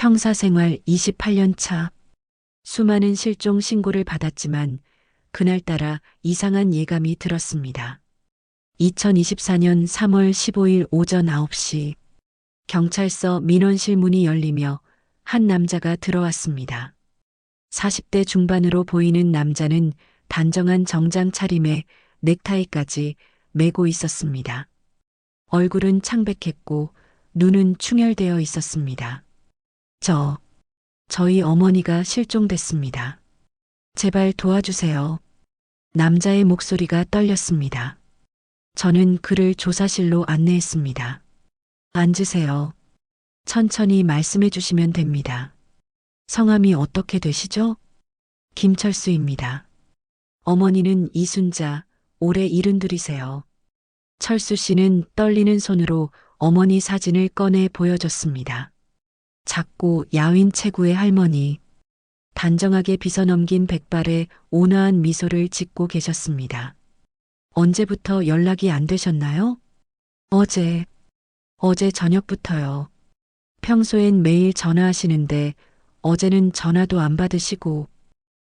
형사생활 28년 차. 수많은 실종 신고를 받았지만 그날따라 이상한 예감이 들었습니다. 2024년 3월 15일 오전 9시 경찰서 민원실 문이 열리며 한 남자가 들어왔습니다. 40대 중반으로 보이는 남자는 단정한 정장 차림에 넥타이까지 매고 있었습니다. 얼굴은 창백했고 눈은 충혈되어 있었습니다. 저희 어머니가 실종됐습니다. 제발 도와주세요. 남자의 목소리가 떨렸습니다. 저는 그를 조사실로 안내했습니다. 앉으세요. 천천히 말씀해 주시면 됩니다. 성함이 어떻게 되시죠? 김철수입니다. 어머니는 이순자, 올해 72이세요. 철수 씨는 떨리는 손으로 어머니 사진을 꺼내 보여줬습니다. 작고 야윈 체구의 할머니, 단정하게 빗어넘긴 백발에 온화한 미소를 짓고 계셨습니다. 언제부터 연락이 안 되셨나요? 어제 저녁부터요. 평소엔 매일 전화하시는데 어제는 전화도 안 받으시고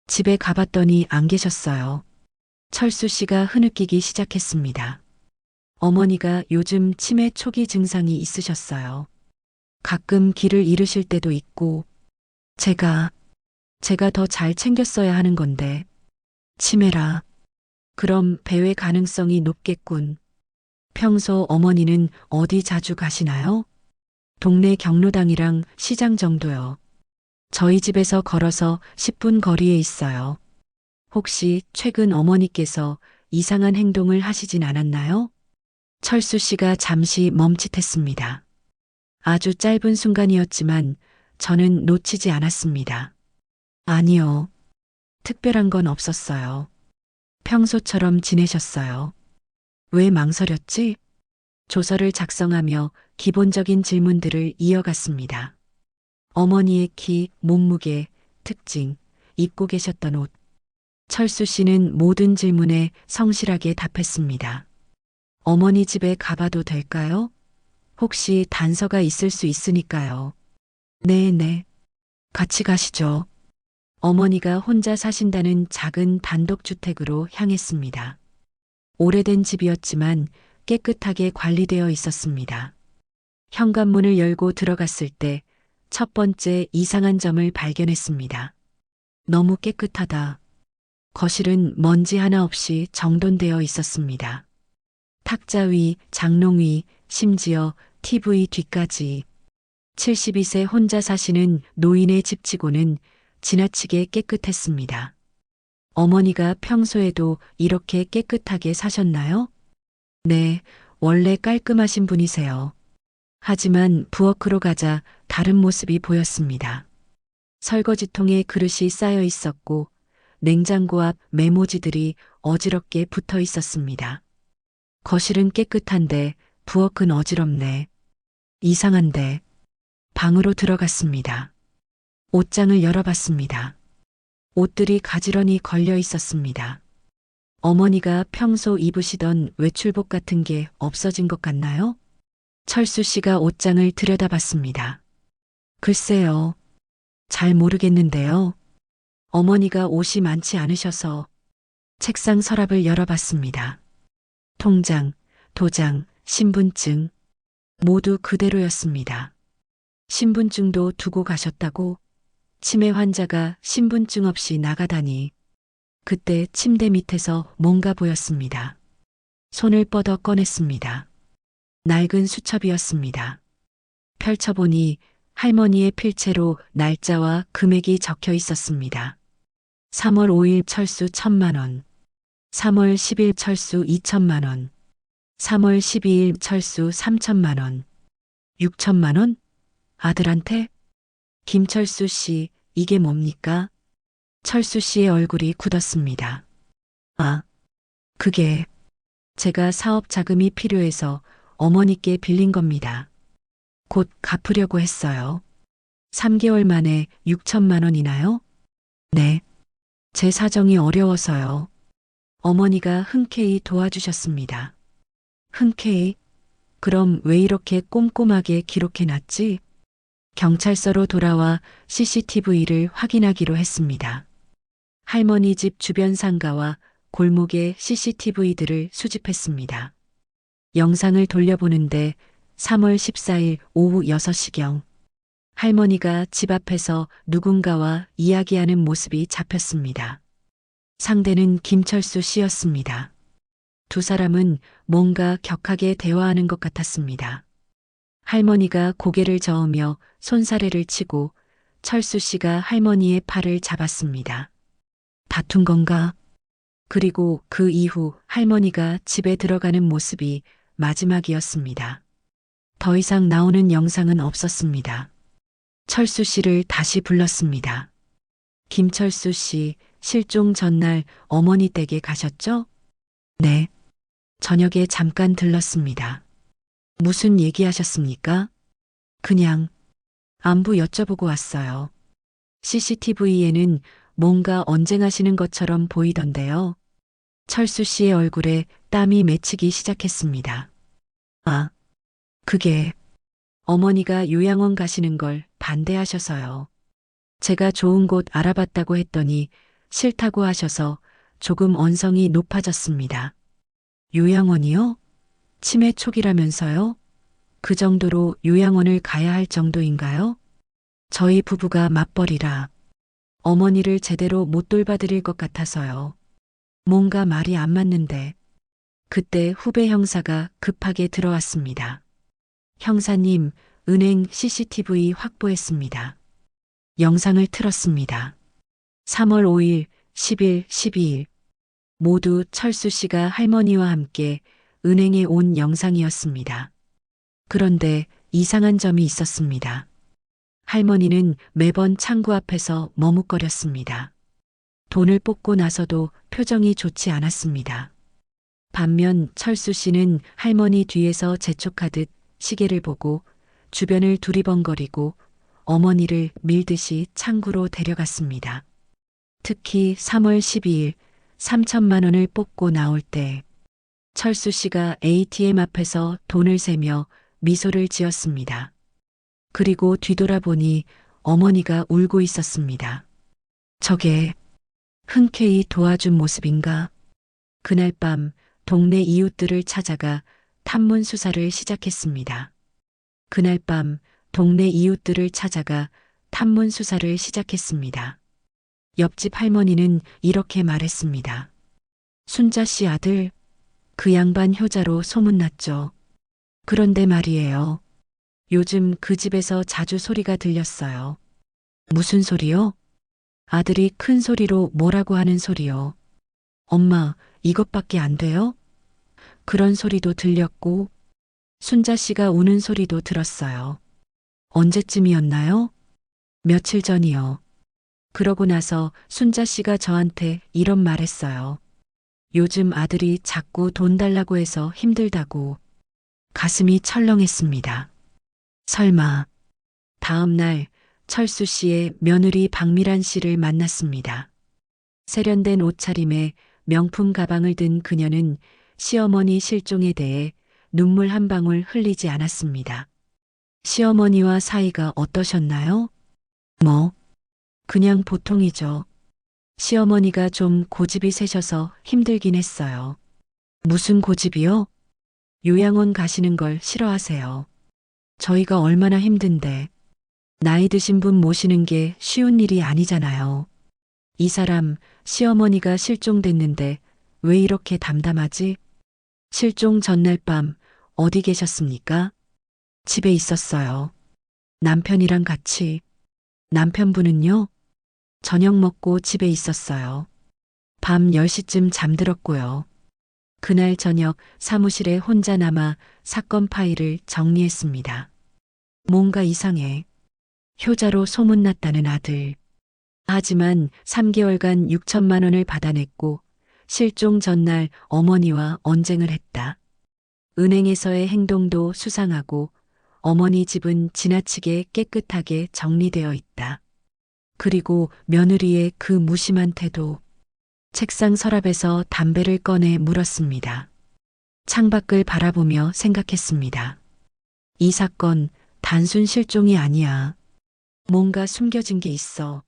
집에 가봤더니 안 계셨어요. 철수 씨가 흐느끼기 시작했습니다. 어머니가 요즘 치매 초기 증상이 있으셨어요. 가끔 길을 잃으실 때도 있고 제가 더 잘 챙겼어야 하는 건데 치매라. 그럼 배회 가능성이 높겠군. 평소 어머니는 어디 자주 가시나요? 동네 경로당이랑 시장 정도요. 저희 집에서 걸어서 10분 거리에 있어요. 혹시 최근 어머니께서 이상한 행동을 하시진 않았나요? 철수 씨가 잠시 멈칫했습니다. 아주 짧은 순간이었지만 저는 놓치지 않았습니다. 아니요. 특별한 건 없었어요. 평소처럼 지내셨어요. 왜 망설였지? 조서를 작성하며 기본적인 질문들을 이어갔습니다. 어머니의 키, 몸무게, 특징, 입고 계셨던 옷. 철수 씨는 모든 질문에 성실하게 답했습니다. 어머니 집에 가봐도 될까요? 혹시 단서가 있을 수 있으니까요. 네. 같이 가시죠. 어머니가 혼자 사신다는 작은 단독주택으로 향했습니다. 오래된 집이었지만 깨끗하게 관리되어 있었습니다. 현관문을 열고 들어갔을 때 첫 번째 이상한 점을 발견했습니다. 너무 깨끗하다. 거실은 먼지 하나 없이 정돈되어 있었습니다. 탁자 위, 장롱 위, 심지어 TV 뒤까지. 72세 혼자 사시는 노인의 집치고는 지나치게 깨끗했습니다. 어머니가 평소에도 이렇게 깨끗하게 사셨나요? 네, 원래 깔끔하신 분이세요. 하지만 부엌으로 가자 다른 모습이 보였습니다. 설거지통에 그릇이 쌓여 있었고 냉장고 앞 메모지들이 어지럽게 붙어 있었습니다. 거실은 깨끗한데 부엌은 어지럽네. 이상한데. 방으로 들어갔습니다. 옷장을 열어봤습니다. 옷들이 가지런히 걸려 있었습니다. 어머니가 평소 입으시던 외출복 같은 게 없어진 것 같나요? 철수 씨가 옷장을 들여다봤습니다. 글쎄요. 잘 모르겠는데요. 어머니가 옷이 많지 않으셔서 책상 서랍을 열어봤습니다. 통장, 도장, 신분증 모두 그대로였습니다. 신분증도 두고 가셨다고? 치매 환자가 신분증 없이 나가다니. 그때 침대 밑에서 뭔가 보였습니다. 손을 뻗어 꺼냈습니다. 낡은 수첩이었습니다. 펼쳐보니 할머니의 필체로 날짜와 금액이 적혀 있었습니다. 3월 5일 철수 1,000만 원, 3월 10일 철수 2,000만 원, 3월 12일 철수 3,000만 원, 6,000만 원? 아들한테? 김철수 씨, 이게 뭡니까? 철수 씨의 얼굴이 굳었습니다. 아, 그게 제가 사업 자금이 필요해서 어머니께 빌린 겁니다. 곧 갚으려고 했어요. 3개월 만에 6,000만 원이나요? 네. 제 사정이 어려워서요. 어머니가 흔쾌히 도와주셨습니다. 흔쾌히? 그럼 왜 이렇게 꼼꼼하게 기록해놨지? 경찰서로 돌아와 CCTV를 확인하기로 했습니다. 할머니 집 주변 상가와 골목의 CCTV들을 수집했습니다. 영상을 돌려보는데 3월 14일 오후 6시경 할머니가 집 앞에서 누군가와 이야기하는 모습이 잡혔습니다. 상대는 김철수 씨였습니다. 두 사람은 뭔가 격하게 대화하는 것 같았습니다. 할머니가 고개를 저으며 손사래를 치고 철수 씨가 할머니의 팔을 잡았습니다. 다툰 건가? 그리고 그 이후 할머니가 집에 들어가는 모습이 마지막이었습니다. 더 이상 나오는 영상은 없었습니다. 철수 씨를 다시 불렀습니다. 김철수 씨, 실종 전날 어머니 댁에 가셨죠? 네. 저녁에 잠깐 들렀습니다. 무슨 얘기하셨습니까? 그냥 안부 여쭤보고 왔어요. CCTV에는 뭔가 언쟁하시는 것처럼 보이던데요. 철수 씨의 얼굴에 땀이 맺히기 시작했습니다. 아, 그게 어머니가 요양원 가시는 걸 반대하셔서요. 제가 좋은 곳 알아봤다고 했더니 싫다고 하셔서 조금 언성이 높아졌습니다. 요양원이요? 치매 초기라면서요? 그 정도로 요양원을 가야 할 정도인가요? 저희 부부가 맞벌이라 어머니를 제대로 못 돌봐드릴 것 같아서요. 뭔가 말이 안 맞는데 그때 후배 형사가 급하게 들어왔습니다. 형사님, 은행 CCTV 확보했습니다. 영상을 틀었습니다. 3월 5일, 10일, 12일 모두 철수 씨가 할머니와 함께 은행에 온 영상이었습니다. 그런데 이상한 점이 있었습니다. 할머니는 매번 창구 앞에서 머뭇거렸습니다. 돈을 뽑고 나서도 표정이 좋지 않았습니다. 반면 철수 씨는 할머니 뒤에서 재촉하듯 시계를 보고 주변을 두리번거리고 어머니를 밀듯이 창구로 데려갔습니다. 특히 3월 12일 3천만 원을 뽑고 나올 때 철수 씨가 ATM 앞에서 돈을 세며 미소를 지었습니다. 그리고 뒤돌아보니 어머니가 울고 있었습니다. 저게 흔쾌히 도와준 모습인가? 그날 밤 동네 이웃들을 찾아가 탐문 수사를 시작했습니다. 그날 밤 동네 이웃들을 찾아가 탐문 수사를 시작했습니다. 옆집 할머니는 이렇게 말했습니다. 순자 씨 아들, 그 양반 효자로 소문났죠. 그런데 말이에요. 요즘 그 집에서 자주 소리가 들렸어요. 무슨 소리요? 아들이 큰 소리로 뭐라고 하는 소리요. 엄마, 이것밖에 안 돼요? 그런 소리도 들렸고, 순자 씨가 우는 소리도 들었어요. 언제쯤이었나요? 며칠 전이요. 그러고 나서 순자 씨가 저한테 이런 말 했어요. 요즘 아들이 자꾸 돈 달라고 해서 힘들다고. 가슴이 철렁했습니다. 설마. 다음 날 철수 씨의 며느리 박미란 씨를 만났습니다. 세련된 옷차림에 명품 가방을 든 그녀는 시어머니 실종에 대해 눈물 한 방울 흘리지 않았습니다. 시어머니와 사이가 어떠셨나요? 뭐, 그냥 보통이죠. 시어머니가 좀 고집이 세셔서 힘들긴 했어요. 무슨 고집이요? 요양원 가시는 걸 싫어하세요. 저희가 얼마나 힘든데. 나이 드신 분 모시는 게 쉬운 일이 아니잖아요. 이 사람 시어머니가 실종됐는데 왜 이렇게 담담하지? 실종 전날 밤 어디 계셨습니까? 집에 있었어요. 남편이랑 같이. 남편분은요? 저녁 먹고 집에 있었어요. 밤 10시쯤 잠들었고요. 그날 저녁 사무실에 혼자 남아 사건 파일을 정리했습니다. 뭔가 이상해. 효자로 소문났다는 아들. 하지만 3개월간 6천만 원을 받아냈고 실종 전날 어머니와 언쟁을 했다. 은행에서의 행동도 수상하고 어머니 집은 지나치게 깨끗하게 정리되어 있다. 그리고 며느리의 그 무심한 태도. 책상 서랍에서 담배를 꺼내 물었습니다. 창밖을 바라보며 생각했습니다. 이 사건 단순 실종이 아니야. 뭔가 숨겨진 게 있어.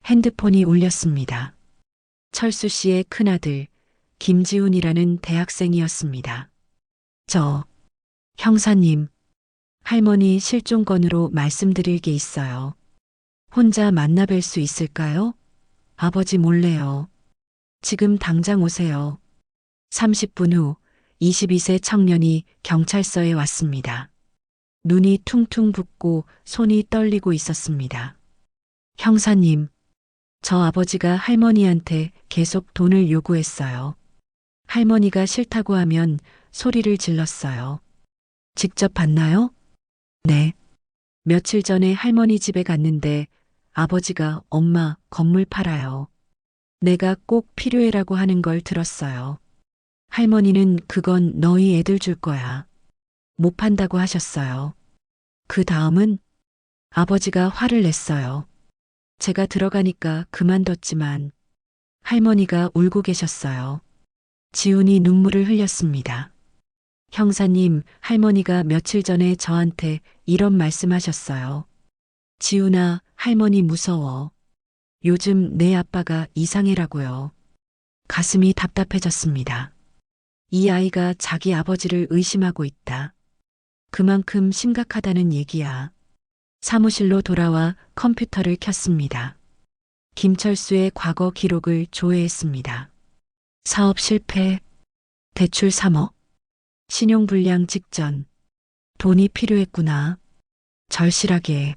핸드폰이 울렸습니다. 철수 씨의 큰아들, 김지훈이라는 대학생이었습니다. 형사님, 할머니 실종 건으로 말씀드릴 게 있어요. 혼자 만나뵐 수 있을까요? 아버지 몰래요. 지금 당장 오세요. 30분 후 22세 청년이 경찰서에 왔습니다. 눈이 퉁퉁 붓고 손이 떨리고 있었습니다. 형사님, 저 아버지가 할머니한테 계속 돈을 요구했어요. 할머니가 싫다고 하면 소리를 질렀어요. 직접 봤나요? 네. 며칠 전에 할머니 집에 갔는데 아버지가 엄마 건물 팔아요. 내가 꼭 필요해라고 하는 걸 들었어요. 할머니는 그건 너희 애들 줄 거야. 못 판다고 하셨어요. 그 다음은 아버지가 화를 냈어요. 제가 들어가니까 그만뒀지만 할머니가 울고 계셨어요. 지훈이 눈물을 흘렸습니다. 형사님, 할머니가 며칠 전에 저한테 이런 말씀하셨어요. 지훈아, 할머니 무서워. 요즘 내 아빠가 이상해라고요. 가슴이 답답해졌습니다. 이 아이가 자기 아버지를 의심하고 있다. 그만큼 심각하다는 얘기야. 사무실로 돌아와 컴퓨터를 켰습니다. 김철수의 과거 기록을 조회했습니다. 사업 실패, 대출 3억, 신용불량 직전, 돈이 필요했구나. 절실하게.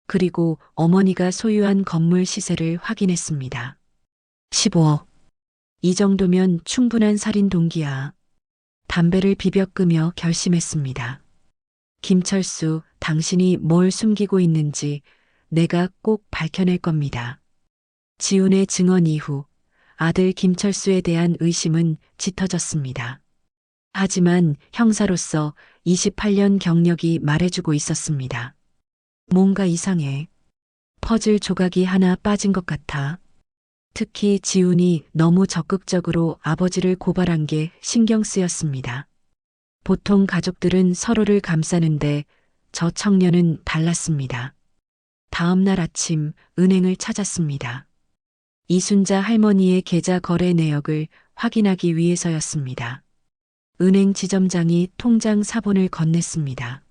그리고 어머니가 소유한 건물 시세를 확인했습니다. 15억. 이 정도면 충분한 살인 동기야. 담배를 비벼 끄며 결심했습니다. 김철수, 당신이 뭘 숨기고 있는지 내가 꼭 밝혀낼 겁니다. 지훈의 증언 이후 아들 김철수에 대한 의심은 짙어졌습니다. 하지만 형사로서 28년 경력이 말해주고 있었습니다. 뭔가 이상해. 퍼즐 조각이 하나 빠진 것 같아. 특히 지훈이 너무 적극적으로 아버지를 고발한 게 신경 쓰였습니다. 보통 가족들은 서로를 감싸는데 저 청년은 달랐습니다. 다음 날 아침 은행을 찾았습니다. 이순자 할머니의 계좌 거래 내역을 확인하기 위해서였습니다. 은행 지점장이 통장 사본을 건넸습니다.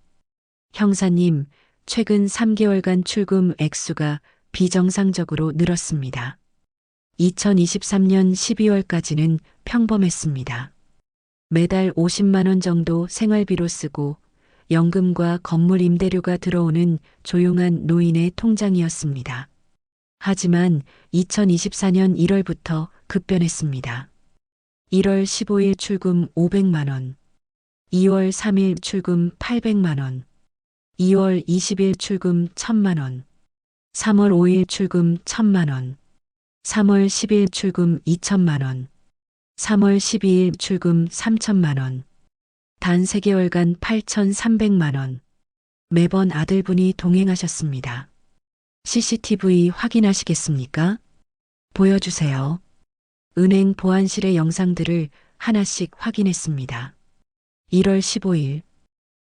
형사님, 최근 3개월간 출금 액수가 비정상적으로 늘었습니다. 2023년 12월까지는 평범했습니다. 매달 50만 원 정도 생활비로 쓰고 연금과 건물 임대료가 들어오는 조용한 노인의 통장이었습니다. 하지만 2024년 1월부터 급변했습니다. 1월 15일 출금 500만 원, 2월 3일 출금 800만 원, 2월 20일 출금 1000만 원, 3월 5일 출금 1000만 원, 3월 10일 출금 2000만 원, 3월 12일 출금 3000만 원, 단 3개월간 8300만 원. 매번 아들분이 동행하셨습니다. CCTV 확인하시겠습니까? 보여주세요. 은행 보안실의 영상들을 하나씩 확인했습니다. 1월 15일,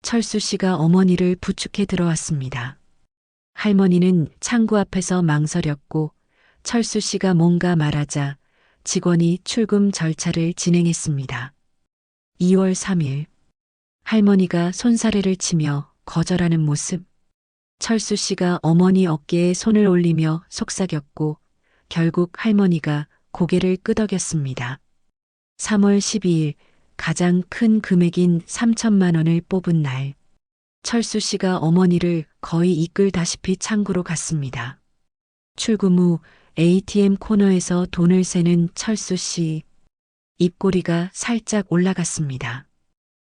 철수 씨가 어머니를 부축해 들어왔습니다. 할머니는 창구 앞에서 망설였고 철수 씨가 뭔가 말하자 직원이 출금 절차를 진행했습니다. 2월 3일, 할머니가 손사래를 치며 거절하는 모습. 철수 씨가 어머니 어깨에 손을 올리며 속삭였고 결국 할머니가 고개를 끄덕였습니다. 3월 12일, 가장 큰 금액인 3천만 원을 뽑은 날. 철수 씨가 어머니를 거의 이끌다시피 창구로 갔습니다. 출금 후 ATM 코너에서 돈을 세는 철수 씨. 입꼬리가 살짝 올라갔습니다.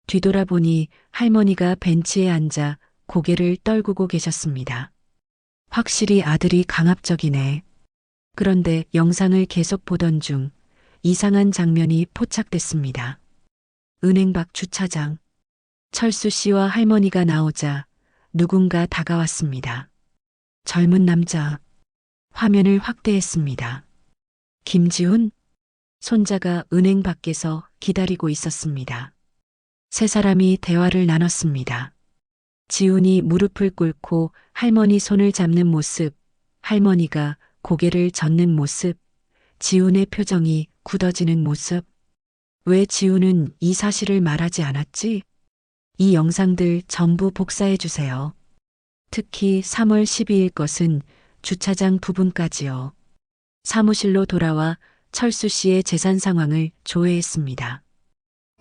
뒤돌아보니 할머니가 벤치에 앉아 고개를 떨구고 계셨습니다. 확실히 아들이 강압적이네. 그런데 영상을 계속 보던 중 이상한 장면이 포착됐습니다. 은행 밖 주차장. 철수 씨와 할머니가 나오자 누군가 다가왔습니다. 젊은 남자. 화면을 확대했습니다. 김지훈? 손자가 은행 밖에서 기다리고 있었습니다. 세 사람이 대화를 나눴습니다. 지훈이 무릎을 꿇고 할머니 손을 잡는 모습, 할머니가 고개를 젓는 모습, 지훈의 표정이 굳어지는 모습. 왜 지훈은 이 사실을 말하지 않았지? 이 영상들 전부 복사해 주세요. 특히 3월 12일 것은 주차장 부분까지요. 사무실로 돌아와 철수 씨의 재산 상황을 조회했습니다.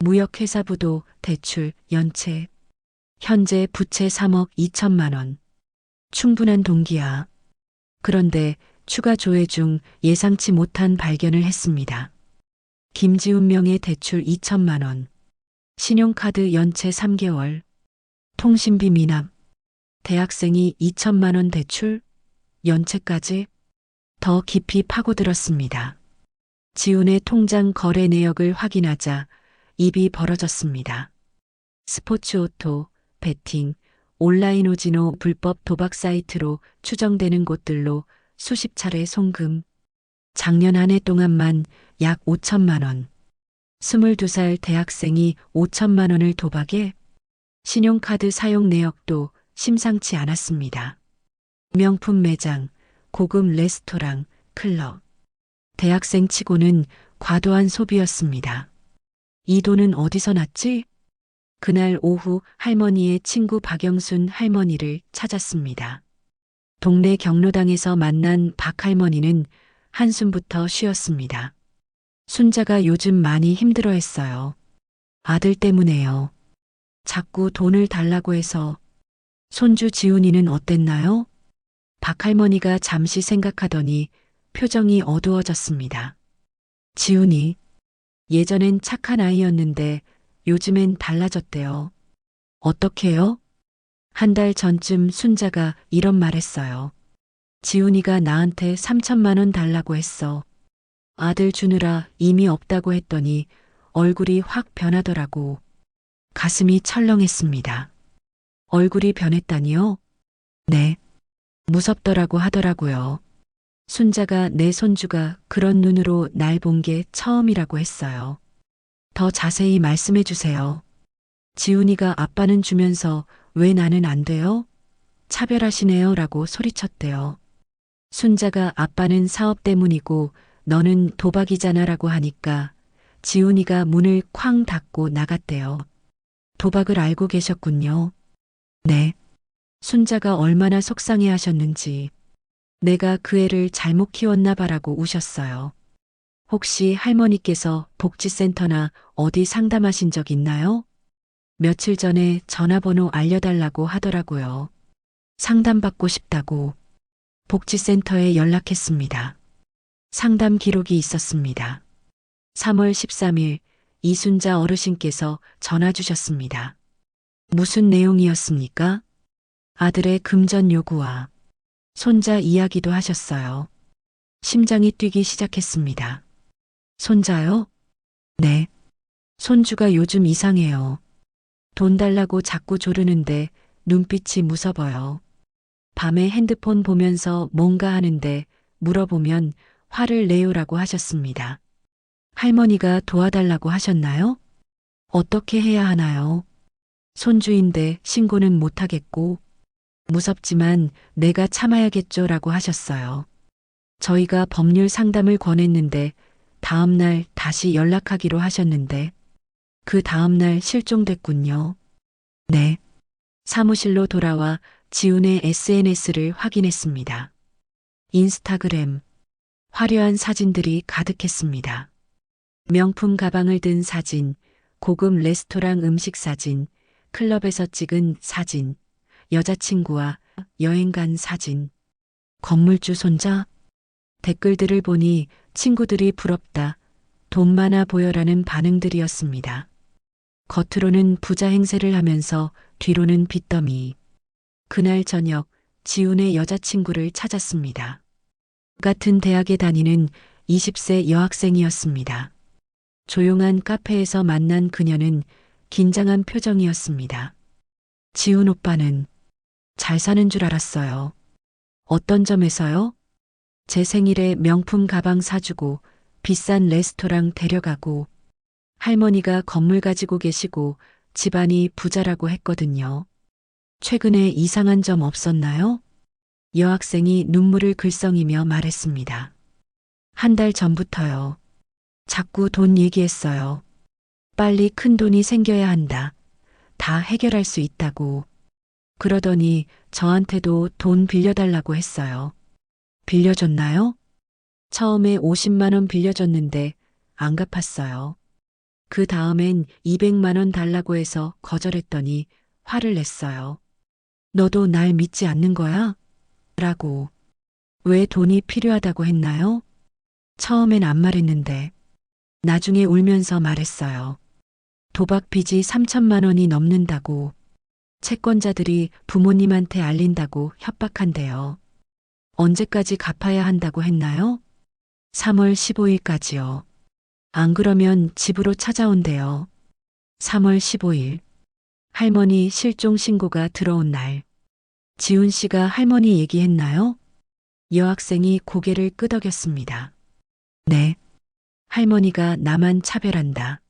무역회사부도 대출, 연체, 현재 부채 3억 2천만 원. 충분한 동기야. 그런데 추가 조회 중 예상치 못한 발견을 했습니다. 김지훈 명의 대출 2천만 원. 신용카드 연체 3개월. 통신비 미납. 대학생이 2천만 원 대출, 연체까지 더 깊이 파고들었습니다. 지훈의 통장 거래 내역을 확인하자 입이 벌어졌습니다. 스포츠 오토, 베팅, 온라인 오지노 불법 도박 사이트로 추정되는 곳들로 수십 차례 송금. 작년 한 해 동안만 약 5천만 원. 22살 대학생이 5천만 원을 도박해 신용카드 사용 내역도 심상치 않았습니다. 명품 매장, 고급 레스토랑, 클럽. 대학생 치고는 과도한 소비였습니다. 이 돈은 어디서 났지? 그날 오후 할머니의 친구 박영순 할머니를 찾았습니다. 동네 경로당에서 만난 박 할머니는 한숨부터 쉬었습니다. 순자가 요즘 많이 힘들어했어요. 아들 때문에요. 자꾸 돈을 달라고 해서. 손주 지훈이는 어땠나요? 박 할머니가 잠시 생각하더니 표정이 어두워졌습니다. 지훈이 예전엔 착한 아이였는데 요즘엔 달라졌대요. 어떻게요? 한 달 전쯤 순자가 이런 말했어요. 지훈이가 나한테 3천만 원 달라고 했어. 아들 주느라 이미 없다고 했더니 얼굴이 확 변하더라고. 가슴이 철렁했습니다. 얼굴이 변했다니요? 네. 무섭더라고 하더라고요. 순자가 내 손주가 그런 눈으로 날 본 게 처음이라고 했어요. 더 자세히 말씀해 주세요. 지훈이가 아빠는 주면서 왜 나는 안 돼요? 차별하시네요 라고 소리쳤대요. 순자가 아빠는 사업 때문이고 너는 도박이잖아 라고 하니까 지훈이가 문을 쾅 닫고 나갔대요. 도박을 알고 계셨군요. 네. 순자가 얼마나 속상해 하셨는지. 내가 그 애를 잘못 키웠나 봐라고 우셨어요. 혹시 할머니께서 복지센터나 어디 상담하신 적 있나요? 며칠 전에 전화번호 알려달라고 하더라고요. 상담받고 싶다고. 복지센터에 연락했습니다. 상담 기록이 있었습니다. 3월 13일 이순자 어르신께서 전화 주셨습니다. 무슨 내용이었습니까? 아들의 금전 요구와 손자 이야기도 하셨어요. 심장이 뛰기 시작했습니다. 손자요? 네. 손주가 요즘 이상해요. 돈 달라고 자꾸 조르는데 눈빛이 무서워요. 밤에 핸드폰 보면서 뭔가 하는데 물어보면 화를 내요라고 하셨습니다. 할머니가 도와달라고 하셨나요? 어떻게 해야 하나요? 손주인데 신고는 못하겠고 무섭지만 내가 참아야겠죠라고 하셨어요. 저희가 법률 상담을 권했는데 다음날 다시 연락하기로 하셨는데 그 다음날 실종됐군요. 네. 사무실로 돌아와 지훈의 SNS를 확인했습니다. 인스타그램. 화려한 사진들이 가득했습니다. 명품 가방을 든 사진, 고급 레스토랑 음식 사진, 클럽에서 찍은 사진, 여자친구와 여행 간 사진, 건물주 손자. 댓글들을 보니 친구들이 부럽다, 돈 많아 보여라는 반응들이었습니다. 겉으로는 부자 행세를 하면서 뒤로는 빚더미. 그날 저녁 지훈의 여자친구를 찾았습니다. 같은 대학에 다니는 20세 여학생이었습니다. 조용한 카페에서 만난 그녀는 긴장한 표정이었습니다. 지훈 오빠는 잘 사는 줄 알았어요. 어떤 점에서요? 제 생일에 명품 가방 사주고 비싼 레스토랑 데려가고 할머니가 건물 가지고 계시고 집안이 부자라고 했거든요. 최근에 이상한 점 없었나요? 여학생이 눈물을 글썽이며 말했습니다. 한 달 전부터요. 자꾸 돈 얘기했어요. 빨리 큰 돈이 생겨야 한다. 다 해결할 수 있다고. 그러더니 저한테도 돈 빌려달라고 했어요. 빌려줬나요? 처음에 50만 원 빌려줬는데 안 갚았어요. 그 다음엔 200만 원 달라고 해서 거절했더니 화를 냈어요. 너도 날 믿지 않는 거야? 라고. 왜 돈이 필요하다고 했나요? 처음엔 안 말했는데 나중에 울면서 말했어요. 도박 빚이 3천만 원이 넘는다고. 채권자들이 부모님한테 알린다고 협박한대요. 언제까지 갚아야 한다고 했나요? 3월 15일까지요. 안 그러면 집으로 찾아온대요. 3월 15일. 할머니 실종 신고가 들어온 날. 지훈 씨가 할머니 얘기했나요? 여학생이 고개를 끄덕였습니다. 네. 할머니가 나만 차별한다.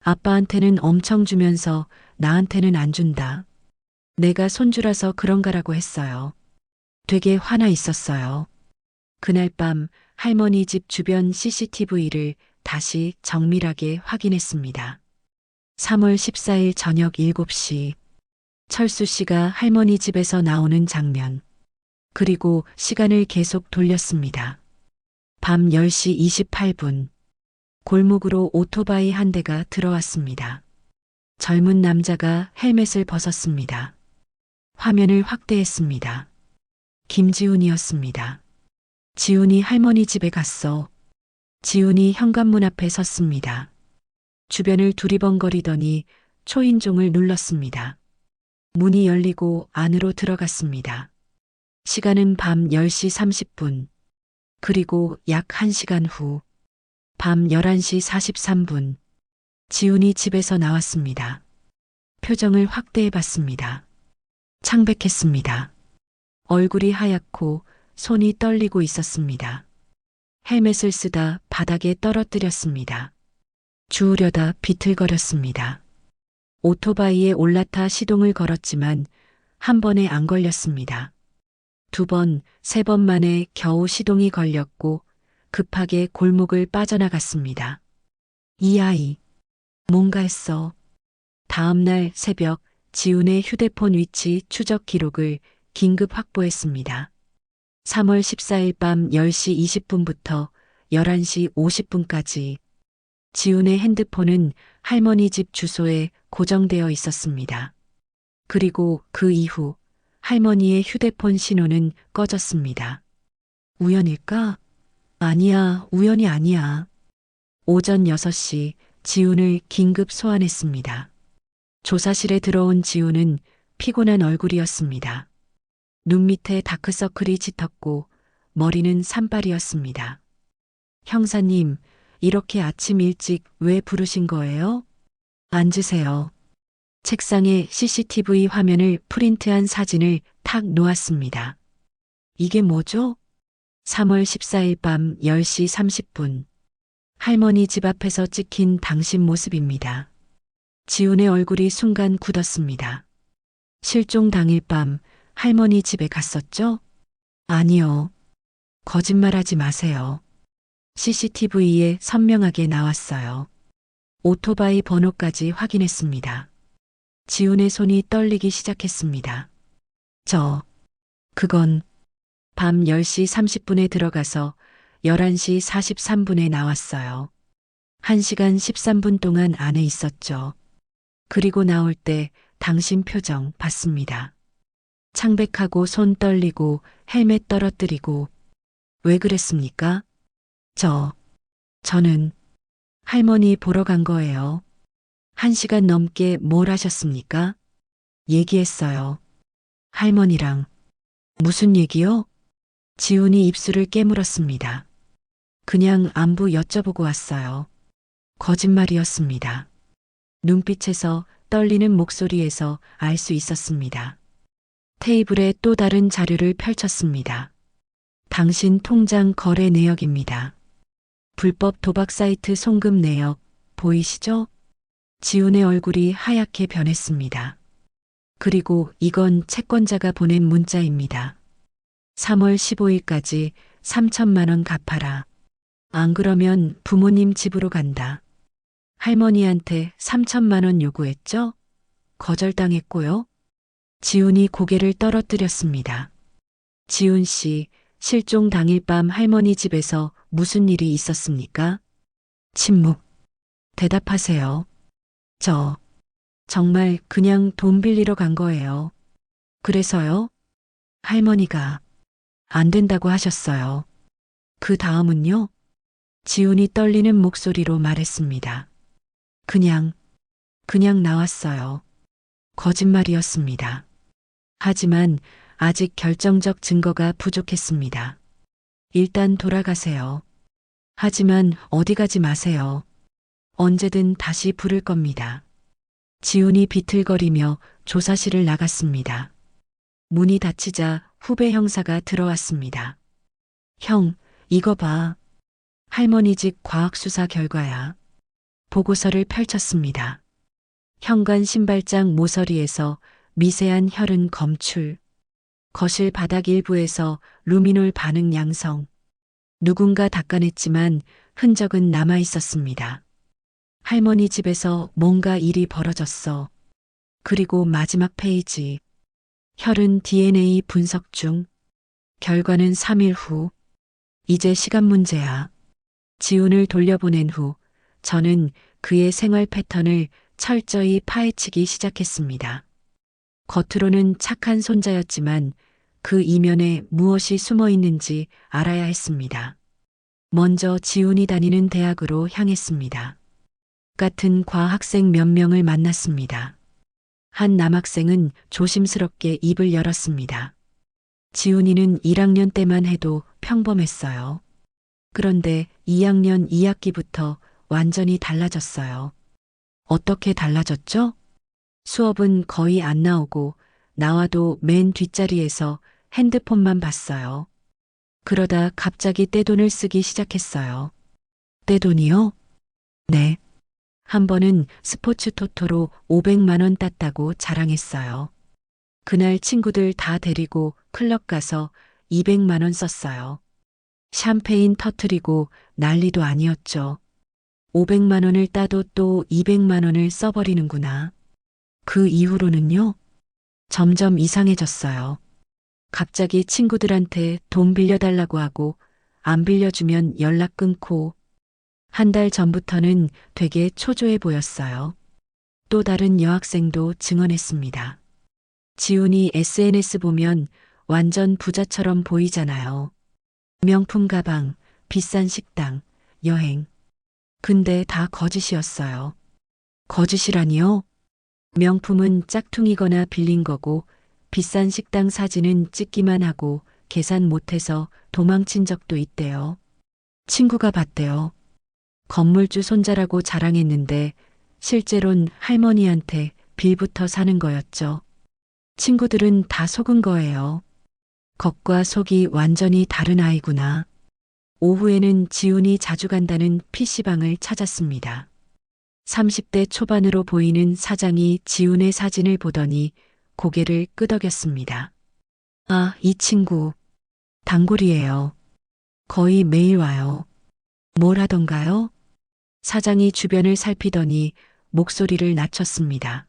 아빠한테는 엄청 주면서 나한테는 안 준다. 내가 손주라서 그런가라고 했어요. 되게 화나 있었어요. 그날 밤 할머니 집 주변 CCTV를 다시 정밀하게 확인했습니다. 3월 14일 저녁 7시 철수 씨가 할머니 집에서 나오는 장면. 그리고 시간을 계속 돌렸습니다. 밤 10시 28분. 골목으로 오토바이 한 대가 들어왔습니다. 젊은 남자가 헬멧을 벗었습니다. 화면을 확대했습니다. 김지훈이었습니다. 지훈이 할머니 집에 갔어. 지훈이 현관문 앞에 섰습니다. 주변을 두리번거리더니 초인종을 눌렀습니다. 문이 열리고 안으로 들어갔습니다. 시간은 밤 10시 30분. 그리고 약 1시간 후. 밤 11시 43분. 지훈이 집에서 나왔습니다. 표정을 확대해 봤습니다. 창백했습니다. 얼굴이 하얗고 손이 떨리고 있었습니다. 헬멧을 쓰다 바닥에 떨어뜨렸습니다. 주우려다 비틀거렸습니다. 오토바이에 올라타 시동을 걸었지만 한 번에 안 걸렸습니다. 2번, 3번 만에 겨우 시동이 걸렸고 급하게 골목을 빠져나갔습니다. 이 아이, 뭔가 했어. 다음날 새벽 지훈의 휴대폰 위치 추적 기록을 긴급 확보했습니다. 3월 14일 밤 10시 20분부터 11시 50분까지 지훈의 핸드폰은 할머니 집 주소에 고정되어 있었습니다. 그리고 그 이후 할머니의 휴대폰 신호는 꺼졌습니다. 우연일까? 아니야, 우연이 아니야. 오전 6시 지훈을 긴급 소환했습니다. 조사실에 들어온 지훈은 피곤한 얼굴이었습니다. 눈 밑에 다크서클이 짙었고 머리는 산발이었습니다. 형사님, 이렇게 아침 일찍 왜 부르신 거예요? 앉으세요. 책상에 CCTV 화면을 프린트한 사진을 탁 놓았습니다. 이게 뭐죠? 3월 14일 밤 10시 30분. 할머니 집 앞에서 찍힌 당신 모습입니다. 지훈의 얼굴이 순간 굳었습니다. 실종 당일 밤 할머니 집에 갔었죠? 아니요. 거짓말하지 마세요. CCTV에 선명하게 나왔어요. 오토바이 번호까지 확인했습니다. 지훈의 손이 떨리기 시작했습니다. 그건 밤 10시 30분에 들어가서 11시 43분에 나왔어요. 1시간 13분 동안 안에 있었죠. 그리고 나올 때 당신 표정 봤습니다. 창백하고 손 떨리고 헬멧 떨어뜨리고. 왜 그랬습니까? 저는 할머니 보러 간 거예요. 1시간 넘게 뭘 하셨습니까? 얘기했어요. 할머니랑. 무슨 얘기요? 지훈이 입술을 깨물었습니다. 그냥 안부 여쭤보고 왔어요. 거짓말이었습니다. 눈빛에서 떨리는 목소리에서 알 수 있었습니다. 테이블에 또 다른 자료를 펼쳤습니다. 당신 통장 거래 내역입니다. 불법 도박 사이트 송금 내역 보이시죠? 지훈의 얼굴이 하얗게 변했습니다. 그리고 이건 채권자가 보낸 문자입니다. 3월 15일까지 3천만 원 갚아라. 안 그러면 부모님 집으로 간다. 할머니한테 3천만 원 요구했죠? 거절당했고요. 지훈이 고개를 떨어뜨렸습니다. 지훈 씨, 실종 당일 밤 할머니 집에서 무슨 일이 있었습니까? 침묵. 대답하세요. 저, 정말 그냥 돈 빌리러 간 거예요. 그래서요? 할머니가 안 된다고 하셨어요. 그 다음은요? 지훈이 떨리는 목소리로 말했습니다. 그냥 나왔어요. 거짓말이었습니다. 하지만 아직 결정적 증거가 부족했습니다. 일단 돌아가세요. 하지만 어디 가지 마세요. 언제든 다시 부를 겁니다. 지훈이 비틀거리며 조사실을 나갔습니다. 문이 닫히자 후배 형사가 들어왔습니다. 형, 이거 봐. 할머니 집 과학수사 결과야. 보고서를 펼쳤습니다. 현관 신발장 모서리에서 미세한 혈흔 검출. 거실 바닥 일부에서 루미놀 반응 양성. 누군가 닦아냈지만 흔적은 남아 있었습니다. 할머니 집에서 뭔가 일이 벌어졌어. 그리고 마지막 페이지. 혈흔 DNA 분석 중. 결과는 3일 후. 이제 시간 문제야. 지훈을 돌려보낸 후 저는 그의 생활 패턴을 철저히 파헤치기 시작했습니다. 겉으로는 착한 손자였지만 그 이면에 무엇이 숨어 있는지 알아야 했습니다. 먼저 지훈이 다니는 대학으로 향했습니다. 같은 과학생 몇 명을 만났습니다. 한 남학생은 조심스럽게 입을 열었습니다. 지훈이는 1학년 때만 해도 평범했어요. 그런데 2학년 2학기부터 완전히 달라졌어요. 어떻게 달라졌죠? 수업은 거의 안 나오고 나와도 맨 뒷자리에서 핸드폰만 봤어요. 그러다 갑자기 떼돈을 쓰기 시작했어요. 떼돈이요? 네. 한 번은 스포츠 토토로 500만 원 땄다고 자랑했어요. 그날 친구들 다 데리고 클럽 가서 200만 원 썼어요. 샴페인 터트리고 난리도 아니었죠. 500만 원을 따도 또 200만 원을 써버리는구나. 그 이후로는요? 점점 이상해졌어요. 갑자기 친구들한테 돈 빌려달라고 하고 안 빌려주면 연락 끊고 한 달 전부터는 되게 초조해 보였어요. 또 다른 여학생도 증언했습니다. 지훈이 SNS 보면 완전 부자처럼 보이잖아요. 명품 가방, 비싼 식당, 여행. 근데 다 거짓이었어요. 거짓이라니요? 명품은 짝퉁이거나 빌린 거고 비싼 식당 사진은 찍기만 하고 계산 못해서 도망친 적도 있대요. 친구가 봤대요. 건물주 손자라고 자랑했는데 실제론 할머니한테 빌부터 사는 거였죠. 친구들은 다 속은 거예요. 겉과 속이 완전히 다른 아이구나. 오후에는 지훈이 자주 간다는 PC방을 찾았습니다. 30대 초반으로 보이는 사장이 지훈의 사진을 보더니 고개를 끄덕였습니다. 아, 이 친구. 단골이에요. 거의 매일 와요. 뭘 하던가요? 사장이 주변을 살피더니 목소리를 낮췄습니다.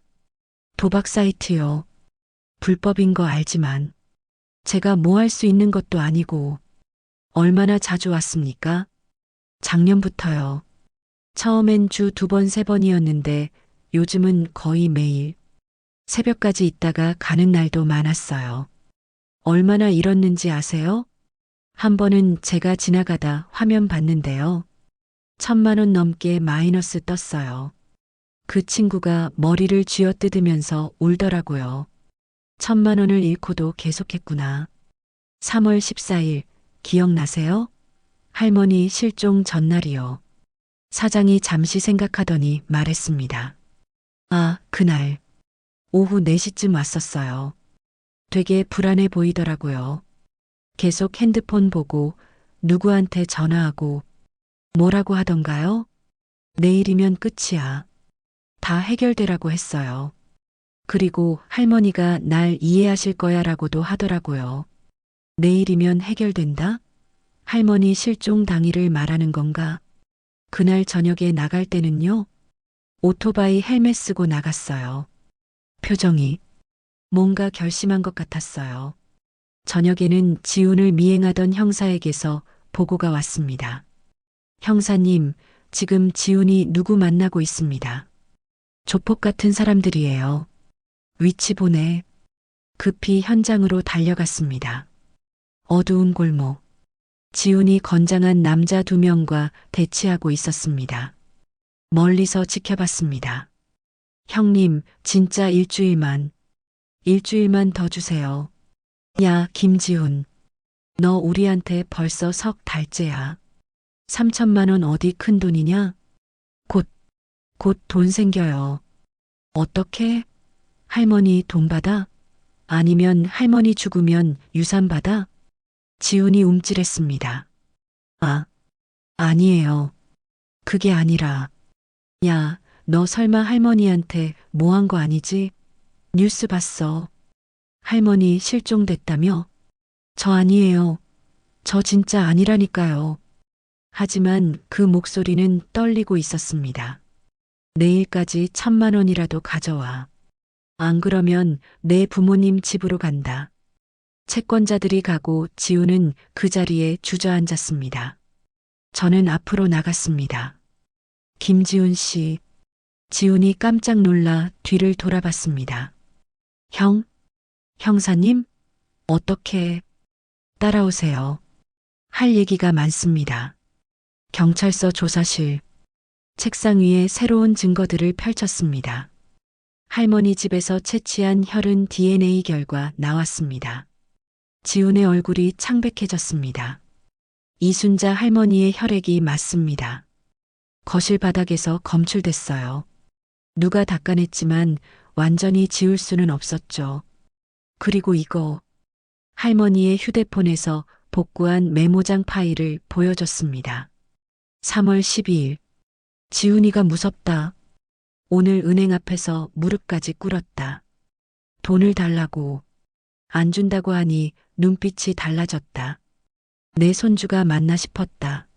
도박 사이트요. 불법인 거 알지만 제가 뭐 할 수 있는 것도 아니고 얼마나 자주 왔습니까? 작년부터요. 처음엔 주 2번, 3번이었는데 요즘은 거의 매일 새벽까지 있다가 가는 날도 많았어요. 얼마나 잃었는지 아세요? 한 번은 제가 지나가다 화면 봤는데요. 1,000만 원 넘게 마이너스 떴어요. 그 친구가 머리를 쥐어뜯으면서 울더라고요. 1,000만 원을 잃고도 계속했구나. 3월 14일 기억나세요? 할머니 실종 전날이요. 사장이 잠시 생각하더니 말했습니다. 아, 그날 오후 4시쯤 왔었어요. 되게 불안해 보이더라고요. 계속 핸드폰 보고 누구한테 전화하고 뭐라고 하던가요? 내일이면 끝이야. 다 해결되라고 했어요. 그리고 할머니가 날 이해하실 거야 라고도 하더라고요. 내일이면 해결된다? 할머니 실종 당일을 말하는 건가? 그날 저녁에 나갈 때는요? 오토바이 헬멧 쓰고 나갔어요. 표정이 뭔가 결심한 것 같았어요. 저녁에는 지훈을 미행하던 형사에게서 보고가 왔습니다. 형사님, 지금 지훈이 누구 만나고 있습니다. 조폭 같은 사람들이에요. 위치 보내. 급히 현장으로 달려갔습니다. 어두운 골목. 지훈이 건장한 남자 2명과 대치하고 있었습니다. 멀리서 지켜봤습니다. 형님, 진짜 일주일만 더 주세요. 야, 김지훈. 너 우리한테 벌써 석 달째야. 3천만 원 어디 큰 돈이냐? 곧 돈 생겨요. 어떻게? 할머니 돈 받아? 아니면 할머니 죽으면 유산 받아? 지훈이 움찔했습니다. 아니에요. 그게 아니라. 야, 너 설마 할머니한테 뭐 한 거 아니지? 뉴스 봤어. 할머니 실종됐다며? 저 아니에요. 저 진짜 아니라니까요. 하지만 그 목소리는 떨리고 있었습니다. 내일까지 1,000만 원이라도 가져와. 안 그러면 내 부모님 집으로 간다. 채권자들이 가고 지훈은 그 자리에 주저앉았습니다. 저는 앞으로 나갔습니다. 김지훈 씨. 지훈이 깜짝 놀라 뒤를 돌아봤습니다. 형사님? 어떻게? 따라오세요. 할 얘기가 많습니다. 경찰서 조사실. 책상 위에 새로운 증거들을 펼쳤습니다. 할머니 집에서 채취한 혈흔 DNA 결과 나왔습니다. 지훈의 얼굴이 창백해졌습니다. 이순자 할머니의 혈액이 맞습니다. 거실 바닥에서 검출됐어요. 누가 닦아냈지만 완전히 지울 수는 없었죠. 그리고 이거. 할머니의 휴대폰에서 복구한 메모장 파일을 보여줬습니다. 3월 12일. 지훈이가 무섭다. 오늘 은행 앞에서 무릎까지 꿇었다. 돈을 달라고. 안 준다고 하니 눈빛이 달라졌다. 내 손주가 맞나 싶었다.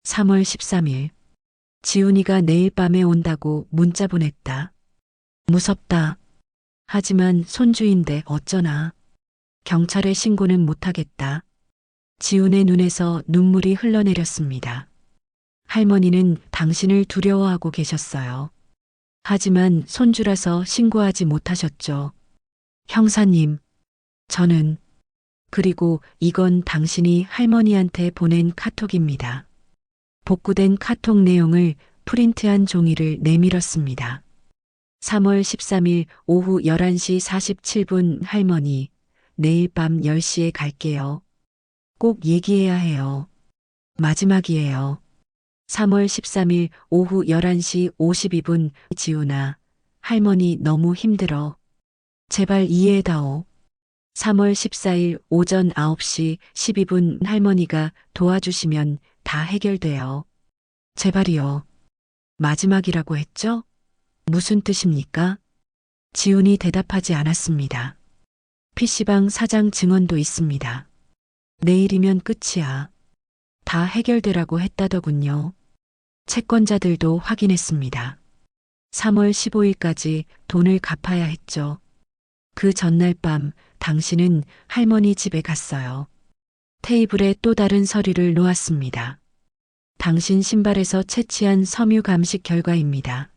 3월 13일. 지훈이가 내일 밤에 온다고 문자 보냈다. 무섭다. 하지만 손주인데 어쩌나. 경찰에 신고는 못하겠다. 지훈의 눈에서 눈물이 흘러내렸습니다. 할머니는 당신을 두려워하고 계셨어요. 하지만 손주라서 신고하지 못하셨죠. 형사님, 저는. 그리고 이건 당신이 할머니한테 보낸 카톡입니다. 복구된 카톡 내용을 프린트한 종이를 내밀었습니다. 3월 13일 오후 11시 47분 할머니, 내일 밤 10시에 갈게요. 꼭 얘기해야 해요. 마지막이에요. 3월 13일 오후 11시 52분 지훈아, 할머니 너무 힘들어. 제발 이해해다오. 3월 14일 오전 9시 12분 할머니가 도와주시면 다 해결돼요. 제발이요. 마지막이라고 했죠? 무슨 뜻입니까? 지훈이 대답하지 않았습니다. PC방 사장 증언도 있습니다. 내일이면 끝이야. 다 해결되라고 했다더군요. 채권자들도 확인했습니다. 3월 15일까지 돈을 갚아야 했죠. 그 전날 밤 당신은 할머니 집에 갔어요. 테이블에 또 다른 서류를 놓았습니다. 당신 신발에서 채취한 섬유 감식 결과입니다.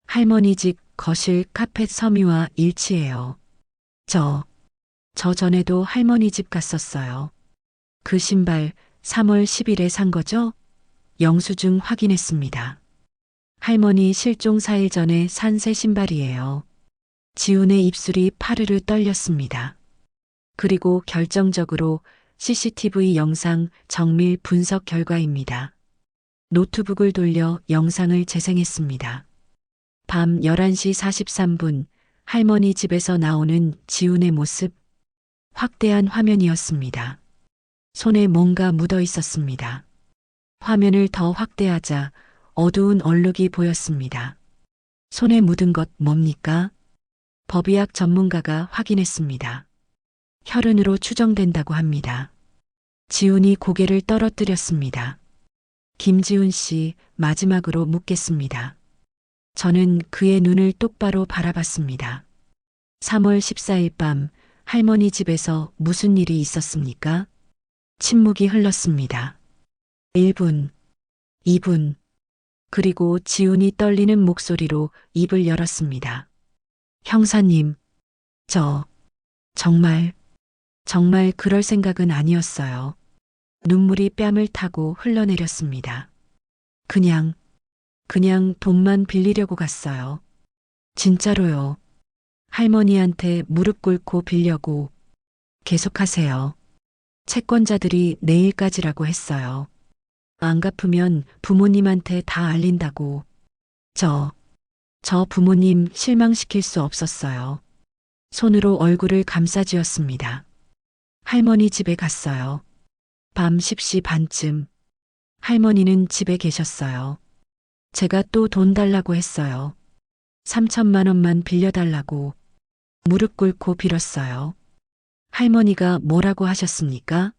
할머니 집 거실 카펫 섬유와 일치해요. 저 전에도 할머니 집 갔었어요. 그 신발 3월 10일에 산 거죠? 영수증 확인했습니다. 할머니 실종 4일 전에 산 새 신발이에요. 지훈의 입술이 파르르 떨렸습니다. 그리고 결정적으로 CCTV 영상 정밀 분석 결과입니다. 노트북을 돌려 영상을 재생했습니다. 밤 11시 43분 할머니 집에서 나오는 지훈의 모습. 확대한 화면이었습니다. 손에 뭔가 묻어 있었습니다. 화면을 더 확대하자 어두운 얼룩이 보였습니다. 손에 묻은 것 뭡니까? 법의학 전문가가 확인했습니다. 혈흔으로 추정된다고 합니다. 지훈이 고개를 떨어뜨렸습니다. 김지훈 씨, 마지막으로 묻겠습니다. 저는 그의 눈을 똑바로 바라봤습니다. 3월 14일 밤 할머니 집에서 무슨 일이 있었습니까? 침묵이 흘렀습니다. 1분, 2분, 그리고 지훈이 떨리는 목소리로 입을 열었습니다. 형사님, 정말 그럴 생각은 아니었어요. 눈물이 뺨을 타고 흘러내렸습니다. 그냥 돈만 빌리려고 갔어요. 진짜로요. 할머니한테 무릎 꿇고 빌려고. 계속하세요. 채권자들이 내일까지라고 했어요. 안 갚으면 부모님한테 다 알린다고. 저 부모님 실망시킬 수 없었어요. 손으로 얼굴을 감싸쥐었습니다. 할머니 집에 갔어요. 밤 10시 반쯤. 할머니는 집에 계셨어요. 제가 또 돈 달라고 했어요. 3천만 원만 빌려달라고. 무릎 꿇고 빌었어요. 할머니가 뭐라고 하셨습니까?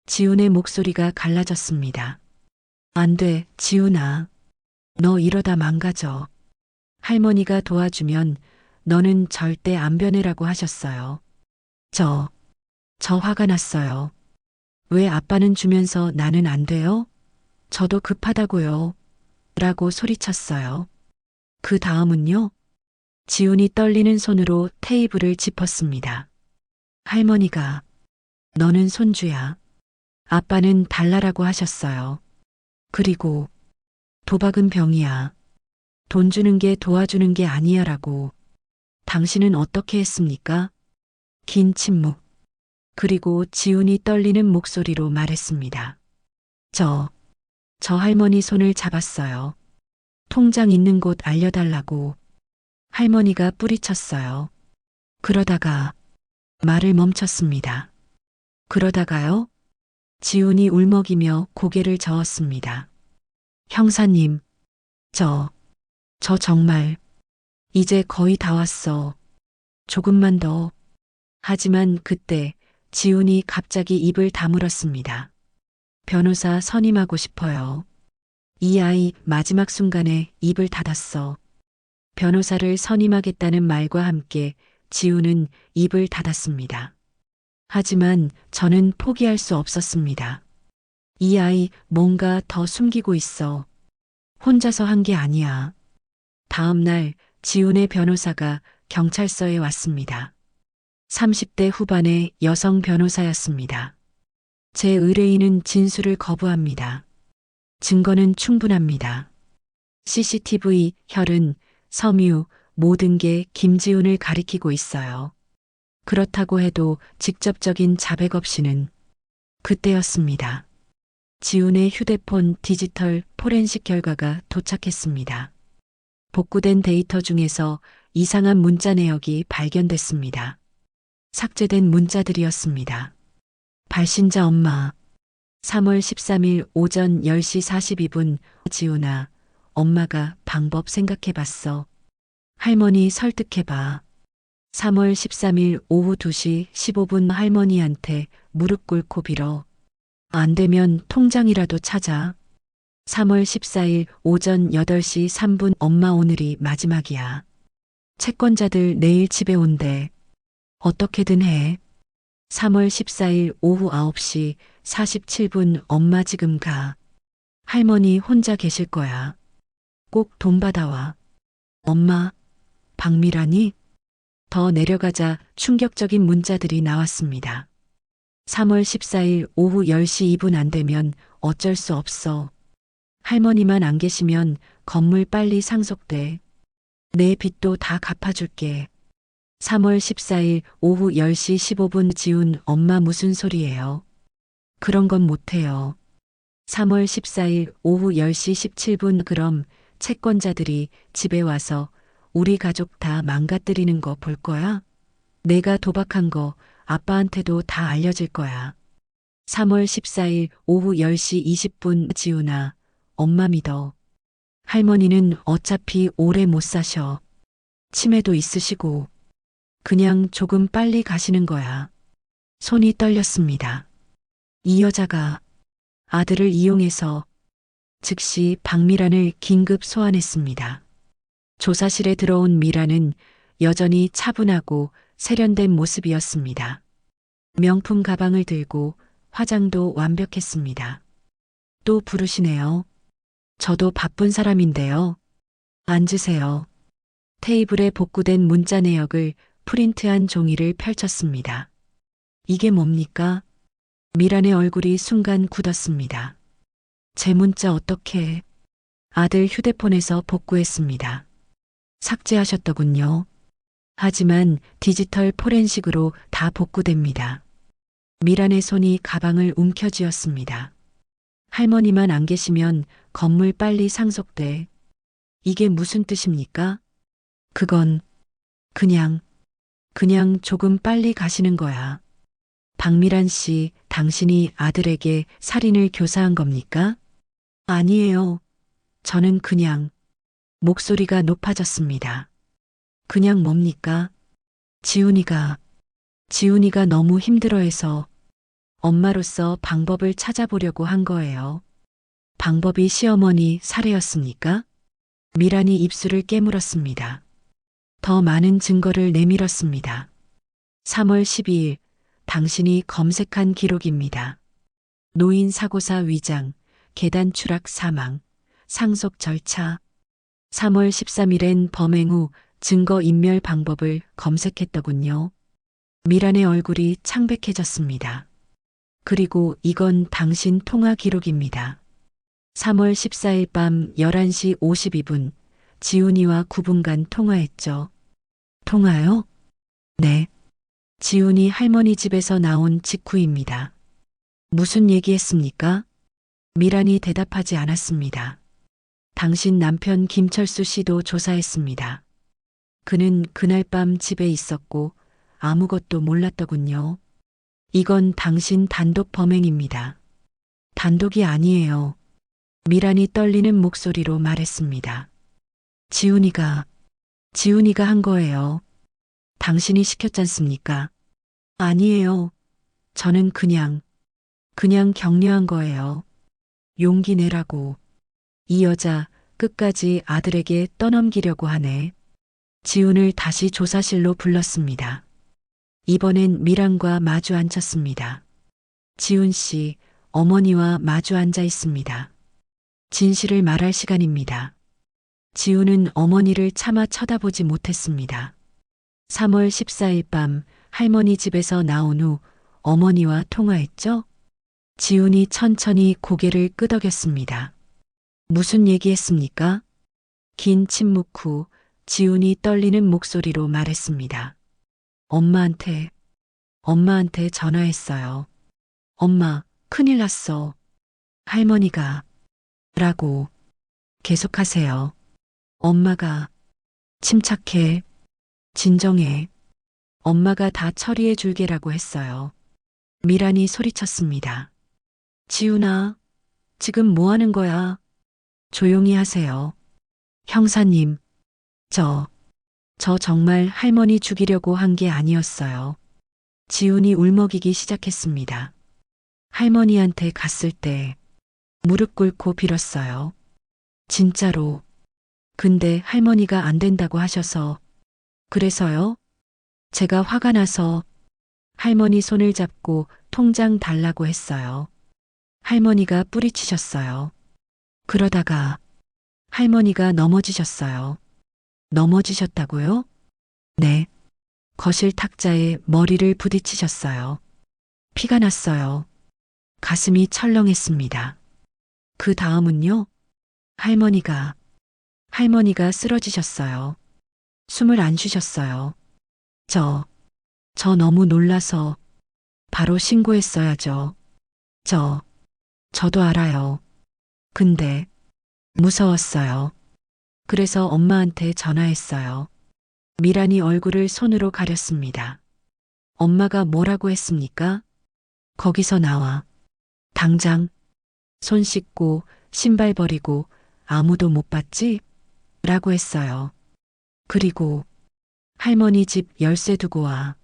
지훈의 목소리가 갈라졌습니다. 안 돼, 지훈아. 너 이러다 망가져. 할머니가 도와주면 너는 절대 안 변해라고 하셨어요. 저 화가 났어요. 왜 아빠는 주면서 나는 안 돼요? 저도 급하다고요. 라고 소리쳤어요. 그 다음은요? 지훈이 떨리는 손으로 테이블을 짚었습니다. 할머니가 너는 손주야. 아빠는 달라라고 하셨어요. 그리고 도박은 병이야. 돈 주는 게 도와주는 게 아니야 라고. 당신은 어떻게 했습니까? 긴 침묵. 그리고 지훈이 떨리는 목소리로 말했습니다. 저 할머니 손을 잡았어요. 통장 있는 곳 알려달라고. 할머니가 뿌리쳤어요. 그러다가 말을 멈췄습니다. 그러다가요? 지훈이 울먹이며 고개를 저었습니다. 형사님, 저 정말 이제 거의 다 왔어. 조금만 더. 하지만 그때 지훈이 갑자기 입을 다물었습니다. 변호사 선임하고 싶어요. 이 아이 마지막 순간에 입을 닫았어. 변호사를 선임하겠다는 말과 함께 지훈은 입을 닫았습니다. 하지만 저는 포기할 수 없었습니다. 이 아이 뭔가 더 숨기고 있어. 혼자서 한 게 아니야. 다음 날 지훈의 변호사가 경찰서에 왔습니다. 30대 후반의 여성 변호사였습니다. 제 의뢰인은 진술을 거부합니다. 증거는 충분합니다. CCTV, 혈흔, 섬유, 모든 게 김지훈을 가리키고 있어요. 그렇다고 해도 직접적인 자백 없이는. 그때였습니다. 지훈의 휴대폰 디지털 포렌식 결과가 도착했습니다. 복구된 데이터 중에서 이상한 문자 내역이 발견됐습니다. 삭제된 문자들이었습니다. 발신자 엄마. 3월 13일 오전 10시 42분. 지훈아, 엄마가 방법 생각해봤어. 할머니 설득해봐. 3월 13일 오후 2시 15분. 할머니한테 무릎 꿇고 빌어. 안 되면 통장이라도 찾아. 3월 14일 오전 8시 3분. 엄마 오늘이 마지막이야. 채권자들 내일 집에 온대. 어떻게든 해. 3월 14일 오후 9시 47분. 엄마 지금 가. 할머니 혼자 계실 거야. 꼭 돈 받아와. 엄마, 박미라니? 더 내려가자 충격적인 문자들이 나왔습니다. 3월 14일 오후 10시 2분 안 되면 어쩔 수 없어. 할머니만 안 계시면 건물 빨리 상속돼. 내 빚도 다 갚아줄게. 3월 14일 오후 10시 15분. 지훈, 엄마 무슨 소리예요? 그런 건 못해요. 3월 14일 오후 10시 17분. 그럼 채권자들이 집에 와서 우리 가족 다 망가뜨리는 거 볼 거야? 내가 도박한 거 아빠한테도 다 알려질 거야. 3월 14일 오후 10시 20분. 지훈아, 엄마 믿어. 할머니는 어차피 오래 못 사셔. 치매도 있으시고. 그냥 조금 빨리 가시는 거야. 손이 떨렸습니다. 이 여자가 아들을 이용해서 즉시 박미란을 긴급 소환했습니다. 조사실에 들어온 미란은 여전히 차분하고 세련된 모습이었습니다. 명품 가방을 들고 화장도 완벽했습니다. 또 부르시네요. 저도 바쁜 사람인데요. 앉으세요. 테이블에 복구된 문자 내역을 프린트한 종이를 펼쳤습니다. 이게 뭡니까? 미란의 얼굴이 순간 굳었습니다. 제 문자 어떻게? 아들 휴대폰에서 복구했습니다. 삭제하셨더군요. 하지만 디지털 포렌식으로 다 복구됩니다. 미란의 손이 가방을 움켜쥐었습니다. 할머니만 안 계시면 건물 빨리 상속돼. 이게 무슨 뜻입니까? 그건 그냥 조금 빨리 가시는 거야. 박미란 씨, 당신이 아들에게 살인을 교사한 겁니까? 아니에요. 저는 그냥 목소리가 높아졌습니다. 그냥 뭡니까? 지훈이가 너무 힘들어해서 엄마로서 방법을 찾아보려고 한 거예요. 방법이 시어머니 살해였습니까? 미란이 입술을 깨물었습니다. 더 많은 증거를 내밀었습니다. 3월 12일 당신이 검색한 기록입니다. 노인 사고사 위장, 계단 추락 사망, 상속 절차. 3월 13일엔 범행 후 증거 인멸 방법을 검색했더군요. 미란의 얼굴이 창백해졌습니다. 그리고 이건 당신 통화 기록입니다. 3월 14일 밤 11시 52분, 지훈이와 9분간 통화했죠. 통화요? 네. 지훈이 할머니 집에서 나온 직후입니다. 무슨 얘기했습니까? 미란이 대답하지 않았습니다. 당신 남편 김철수 씨도 조사했습니다. 그는 그날 밤 집에 있었고 아무것도 몰랐더군요. 이건 당신 단독 범행입니다. 단독이 아니에요. 미란이 떨리는 목소리로 말했습니다. 지훈이가 한 거예요. 당신이 시켰잖습니까? 아니에요. 저는 그냥 격려한 거예요. 용기 내라고. 이 여자 끝까지 아들에게 떠넘기려고 하네. 지훈을 다시 조사실로 불렀습니다. 이번엔 미란과 마주 앉혔습니다. 지훈 씨, 어머니와 마주 앉아 있습니다. 진실을 말할 시간입니다. 지훈은 어머니를 차마 쳐다보지 못했습니다. 3월 14일 밤 할머니 집에서 나온 후 어머니와 통화했죠? 지훈이 천천히 고개를 끄덕였습니다. 무슨 얘기했습니까? 긴 침묵 후 지훈이 떨리는 목소리로 말했습니다. 엄마한테 전화했어요. 엄마, 큰일 났어. 할머니가 라고 계속하세요. 엄마가 침착해. 진정해. 엄마가 다 처리해 줄게라고 했어요. 미란이 소리쳤습니다. 지훈아, 지금 뭐 하는 거야? 조용히 하세요. 형사님, 저 정말 할머니 죽이려고 한 게 아니었어요. 지훈이 울먹이기 시작했습니다. 할머니한테 갔을 때 무릎 꿇고 빌었어요. 진짜로. 근데 할머니가 안 된다고 하셔서. 그래서요? 제가 화가 나서 할머니 손을 잡고 통장 달라고 했어요. 할머니가 뿌리치셨어요. 그러다가 할머니가 넘어지셨어요. 넘어지셨다고요? 네. 거실 탁자에 머리를 부딪히셨어요. 피가 났어요. 가슴이 철렁했습니다. 그 다음은요? 할머니가 쓰러지셨어요. 숨을 안 쉬셨어요. 저 너무 놀라서 바로 신고했어야죠. 저도 알아요. 근데 무서웠어요. 그래서 엄마한테 전화했어요. 미란이 얼굴을 손으로 가렸습니다. 엄마가 뭐라고 했습니까? 거기서 나와. 당장. 손 씻고 신발 버리고 아무도 못 봤지? 라고 했어요. 그리고 할머니 집 열쇠 두고 와.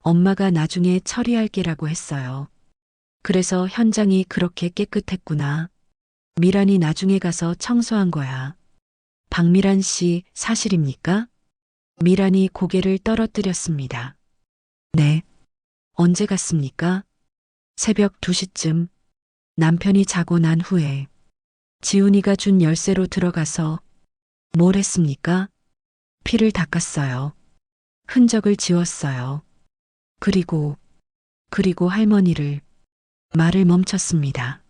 엄마가 나중에 처리할게라고 했어요. 그래서 현장이 그렇게 깨끗했구나. 미란이 나중에 가서 청소한 거야. 박미란 씨 사실입니까? 미란이 고개를 떨어뜨렸습니다. 네. 언제 갔습니까? 새벽 2시쯤 남편이 자고 난 후에 지훈이가 준 열쇠로 들어가서 뭘 했습니까? 피를 닦았어요. 흔적을 지웠어요. 그리고 할머니를 말을 멈췄습니다.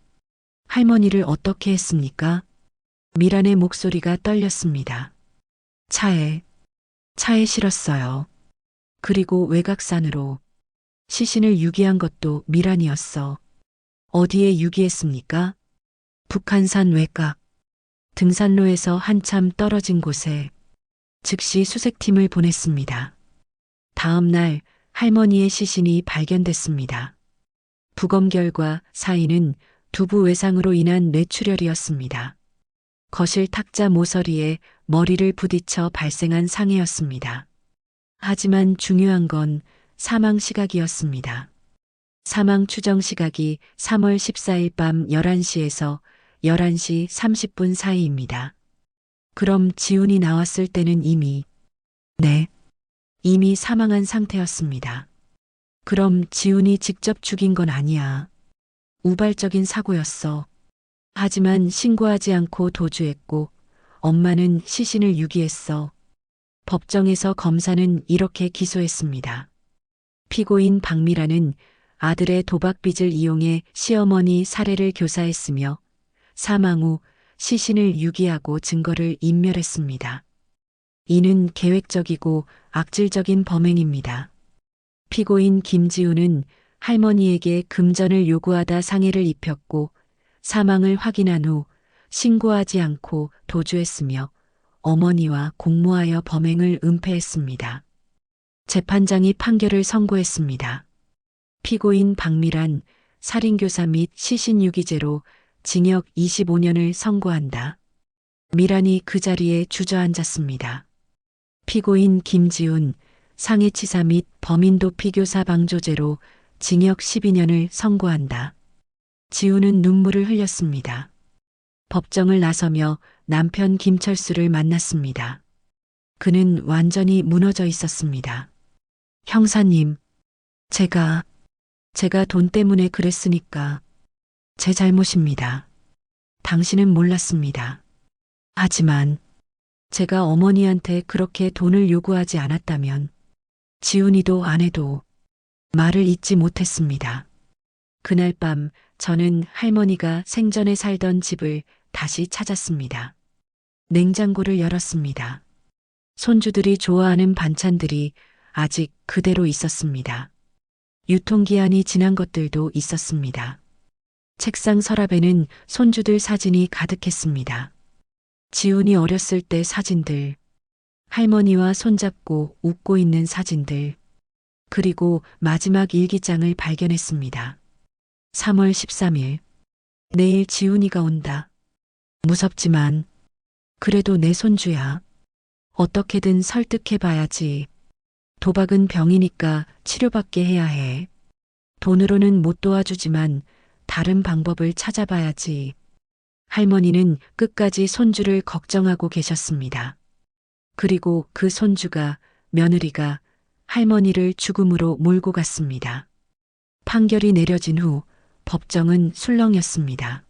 할머니를 어떻게 했습니까? 미란의 목소리가 떨렸습니다. 차에 실었어요. 그리고 외곽산으로 시신을 유기한 것도 미란이었어. 어디에 유기했습니까? 북한산 외곽. 등산로에서 한참 떨어진 곳에 즉시 수색팀을 보냈습니다. 다음 날 할머니의 시신이 발견됐습니다. 부검 결과 사인은 두부 외상으로 인한 뇌출혈이었습니다. 거실 탁자 모서리에 머리를 부딪혀 발생한 상해였습니다. 하지만 중요한 건 사망 시각이었습니다. 사망 추정 시각이 3월 14일 밤 11시에서 11시 30분 사이입니다. 그럼 지훈이 나왔을 때는 이미 사망한 상태였습니다. 그럼 지훈이 직접 죽인 건 아니야. 우발적인 사고였어. 하지만 신고하지 않고 도주했고 엄마는 시신을 유기했어. 법정에서 검사는 이렇게 기소했습니다. 피고인 박미라는 아들의 도박빚을 이용해 시어머니 살해를 교사했으며 사망 후 시신을 유기하고 증거를 인멸했습니다. 이는 계획적이고 악질적인 범행입니다. 피고인 김지우는 할머니에게 금전을 요구하다 상해를 입혔고 사망을 확인한 후 신고하지 않고 도주했으며 어머니와 공모하여 범행을 은폐했습니다. 재판장이 판결을 선고했습니다. 피고인 박미란 살인교사 및 시신유기죄로 징역 25년을 선고한다. 미란이 그 자리에 주저앉았습니다. 피고인 김지훈 상해치사 및 범인도피교사 방조죄로 징역 12년을 선고한다. 지훈은 눈물을 흘렸습니다. 법정을 나서며 남편 김철수를 만났습니다. 그는 완전히 무너져 있었습니다. 형사님, 제가 돈 때문에 그랬으니까 제 잘못입니다. 당신은 몰랐습니다. 하지만 제가 어머니한테 그렇게 돈을 요구하지 않았다면 지훈이도 아내도 말을 잇지 못했습니다. 그날 밤 저는 할머니가 생전에 살던 집을 다시 찾았습니다. 냉장고를 열었습니다. 손주들이 좋아하는 반찬들이 아직 그대로 있었습니다. 유통기한이 지난 것들도 있었습니다. 책상 서랍에는 손주들 사진이 가득했습니다. 지훈이 어렸을 때 사진들, 할머니와 손잡고 웃고 있는 사진들, 그리고 마지막 일기장을 발견했습니다. 3월 13일. 내일 지훈이가 온다. 무섭지만 그래도 내 손주야. 어떻게든 설득해봐야지. 도박은 병이니까 치료받게 해야 해. 돈으로는 못 도와주지만 다른 방법을 찾아봐야지. 할머니는 끝까지 손주를 걱정하고 계셨습니다. 그리고 그 손주가, 며느리가 할머니를 죽음으로 몰고 갔습니다. 판결이 내려진 후 법정은 술렁였습니다.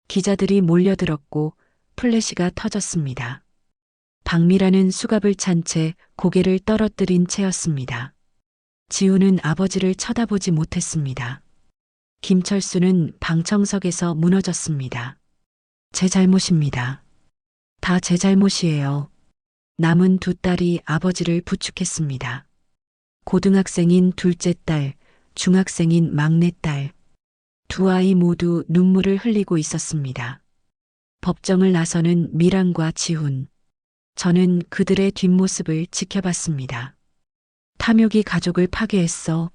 기자들이 몰려들었고 플래시가 터졌습니다. 박미라는 수갑을 찬 채 고개를 떨어뜨린 채였습니다. 지훈은 아버지를 쳐다보지 못했습니다. 김철수는 방청석에서 무너졌습니다. 제 잘못입니다. 다 제 잘못이에요. 남은 두 딸이 아버지를 부축했습니다. 고등학생인 둘째 딸, 중학생인 막내 딸. 두 아이 모두 눈물을 흘리고 있었습니다. 법정을 나서는 미란과 지훈. 저는 그들의 뒷모습을 지켜봤습니다. 탐욕이 가족을 파괴했어.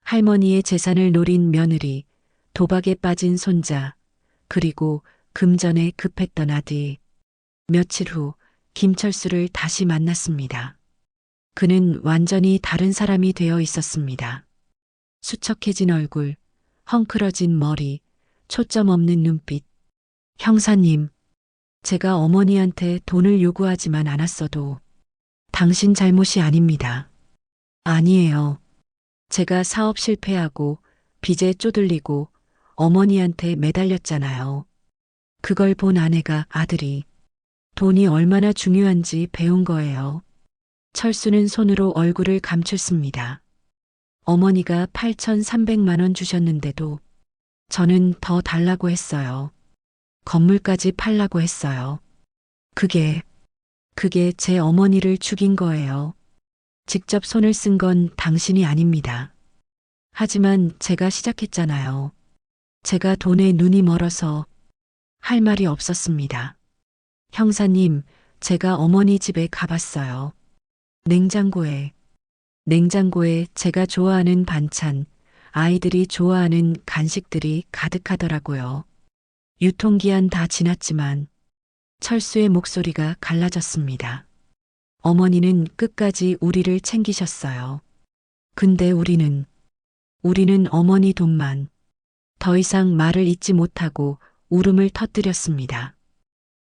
할머니의 재산을 노린 며느리, 도박에 빠진 손자, 그리고 금전에 급했던 아들. 며칠 후 김철수를 다시 만났습니다. 그는 완전히 다른 사람이 되어 있었습니다. 수척해진 얼굴, 헝클어진 머리, 초점 없는 눈빛. 형사님, 제가 어머니한테 돈을 요구하지만 않았어도 당신 잘못이 아닙니다. 아니에요. 제가 사업 실패하고 빚에 쪼들리고 어머니한테 매달렸잖아요. 그걸 본 아내가 아들이 돈이 얼마나 중요한지 배운 거예요. 철수는 손으로 얼굴을 감췄습니다. 어머니가 8,300만 원 주셨는데도 저는 더 달라고 했어요. 건물까지 팔라고 했어요. 그게 제 어머니를 죽인 거예요. 직접 손을 쓴 건 당신이 아닙니다. 하지만 제가 시작했잖아요. 제가 돈에 눈이 멀어서 할 말이 없었습니다. 형사님, 제가 어머니 집에 가봤어요. 냉장고에 제가 좋아하는 반찬, 아이들이 좋아하는 간식들이 가득하더라고요. 유통기한 다 지났지만 철수의 목소리가 갈라졌습니다. 어머니는 끝까지 우리를 챙기셨어요. 근데 우리는 어머니 돈만 더 이상 말을 잇지 못하고 울음을 터뜨렸습니다.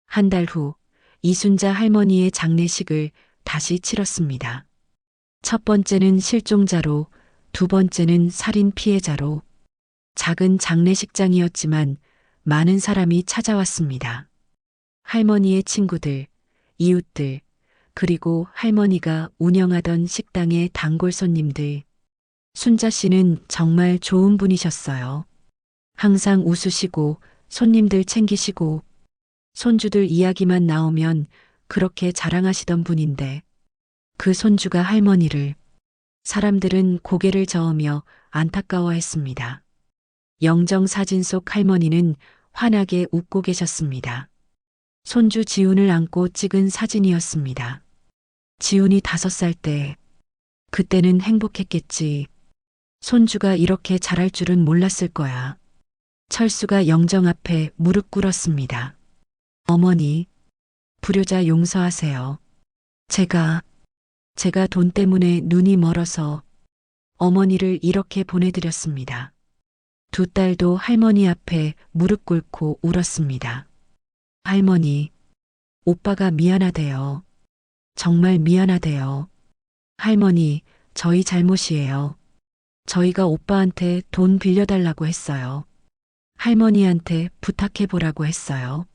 한 달 후 이순자 할머니의 장례식을 다시 치렀습니다. 첫 번째는 실종자로, 두 번째는 살인 피해자로. 작은 장례식장이었지만 많은 사람이 찾아왔습니다. 할머니의 친구들, 이웃들, 그리고 할머니가 운영하던 식당의 단골 손님들. 순자 씨는 정말 좋은 분이셨어요. 항상 웃으시고 손님들 챙기시고 손주들 이야기만 나오면 그렇게 자랑하시던 분인데 그 손주가 할머니를. 사람들은 고개를 저으며 안타까워했습니다. 영정 사진 속 할머니는 환하게 웃고 계셨습니다. 손주 지훈을 안고 찍은 사진이었습니다. 지훈이 5살 때, 그때는 행복했겠지. 손주가 이렇게 자랄 줄은 몰랐을 거야. 철수가 영정 앞에 무릎 꿇었습니다. 어머니, 불효자 용서하세요. 제가 돈 때문에 눈이 멀어서 어머니를 이렇게 보내드렸습니다. 두 딸도 할머니 앞에 무릎 꿇고 울었습니다. 할머니, 오빠가 미안하대요. 정말 미안하대요. 할머니, 저희 잘못이에요. 저희가 오빠한테 돈 빌려달라고 했어요. 할머니한테 부탁해보라고 했어요.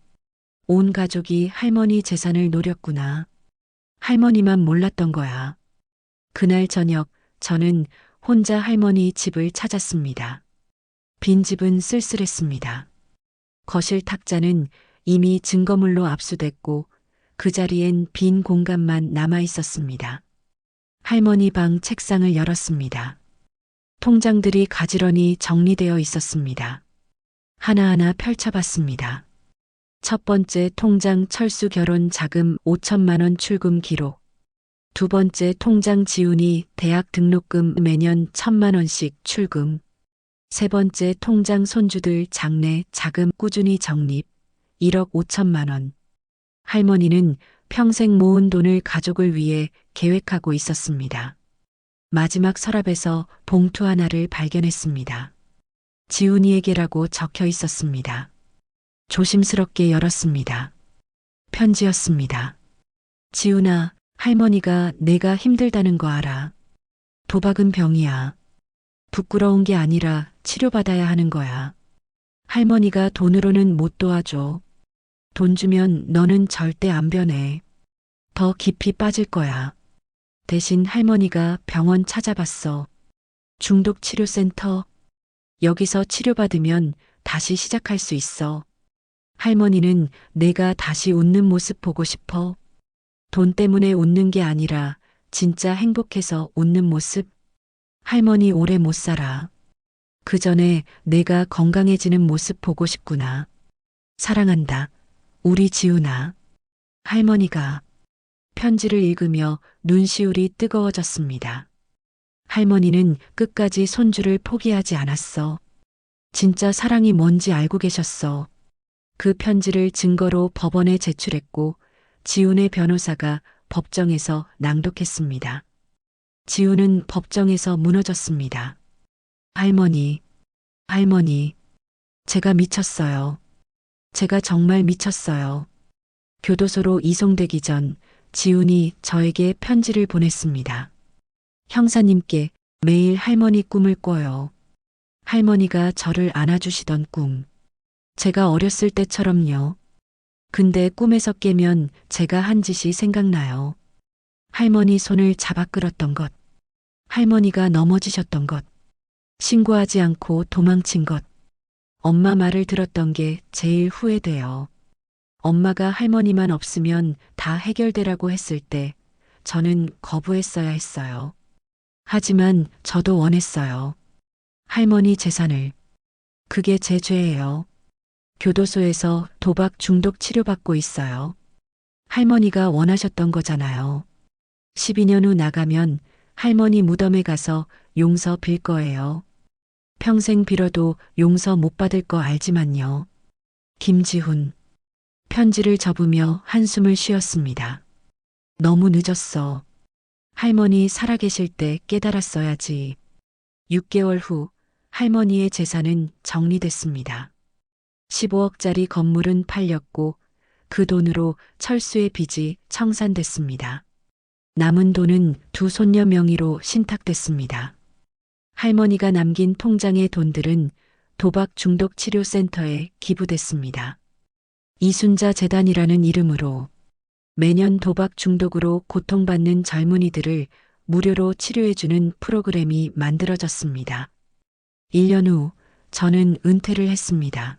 온 가족이 할머니 재산을 노렸구나. 할머니만 몰랐던 거야. 그날 저녁 저는 혼자 할머니 집을 찾았습니다. 빈집은 쓸쓸했습니다. 거실 탁자는 이미 증거물로 압수됐고 그 자리엔 빈 공간만 남아 있었습니다. 할머니 방 책상을 열었습니다. 통장들이 가지런히 정리되어 있었습니다. 하나하나 펼쳐봤습니다. 첫 번째 통장 철수 결혼 자금 5천만 원 출금 기록. 두 번째 통장 지훈이 대학 등록금 매년 1,000만 원씩 출금. 세 번째 통장 손주들 장래 자금 꾸준히 적립. 1억 5천만 원. 할머니는 평생 모은 돈을 가족을 위해 계획하고 있었습니다. 마지막 서랍에서 봉투 하나를 발견했습니다. 지훈이에게라고 적혀 있었습니다. 조심스럽게 열었습니다. 편지였습니다. 지훈아, 할머니가 내가 힘들다는 거 알아. 도박은 병이야. 부끄러운 게 아니라 치료받아야 하는 거야. 할머니가 돈으로는 못 도와줘. 돈 주면 너는 절대 안 변해. 더 깊이 빠질 거야. 대신 할머니가 병원 찾아봤어. 중독치료센터. 여기서 치료받으면 다시 시작할 수 있어. 할머니는 내가 다시 웃는 모습 보고 싶어. 돈 때문에 웃는 게 아니라 진짜 행복해서 웃는 모습. 할머니 오래 못 살아. 그 전에 내가 건강해지는 모습 보고 싶구나. 사랑한다. 우리 지훈아. 할머니가 편지를 읽으며 눈시울이 뜨거워졌습니다. 할머니는 끝까지 손주를 포기하지 않았어. 진짜 사랑이 뭔지 알고 계셨어. 그 편지를 증거로 법원에 제출했고 지훈의 변호사가 법정에서 낭독했습니다. 지우는 법정에서 무너졌습니다. 할머니, 할머니, 제가 미쳤어요. 제가 정말 미쳤어요. 교도소로 이송되기 전 지훈이 저에게 편지를 보냈습니다. 형사님께 매일 할머니 꿈을 꿔요. 할머니가 저를 안아주시던 꿈. 제가 어렸을 때처럼요. 근데 꿈에서 깨면 제가 한 짓이 생각나요. 할머니 손을 잡아 끌었던 것. 할머니가 넘어지셨던 것. 신고하지 않고 도망친 것. 엄마 말을 들었던 게 제일 후회돼요. 엄마가 할머니만 없으면 다 해결되라고 했을 때 저는 거부했어야 했어요. 하지만 저도 원했어요. 할머니 재산을. 그게 제 죄예요. 교도소에서 도박 중독 치료받고 있어요. 할머니가 원하셨던 거잖아요. 12년 후 나가면 할머니 무덤에 가서 용서 빌 거예요. 평생 빌어도 용서 못 받을 거 알지만요. 김지훈. 편지를 접으며 한숨을 쉬었습니다. 너무 늦었어. 할머니 살아계실 때 깨달았어야지. 6개월 후 할머니의 재산은 정리됐습니다. 15억짜리 건물은 팔렸고 그 돈으로 철수의 빚이 청산됐습니다. 남은 돈은 두 손녀 명의로 신탁됐습니다. 할머니가 남긴 통장의 돈들은 도박 중독 치료센터에 기부됐습니다. 이순자 재단이라는 이름으로 매년 도박 중독으로 고통받는 젊은이들을 무료로 치료해주는 프로그램이 만들어졌습니다. 1년 후 저는 은퇴를 했습니다.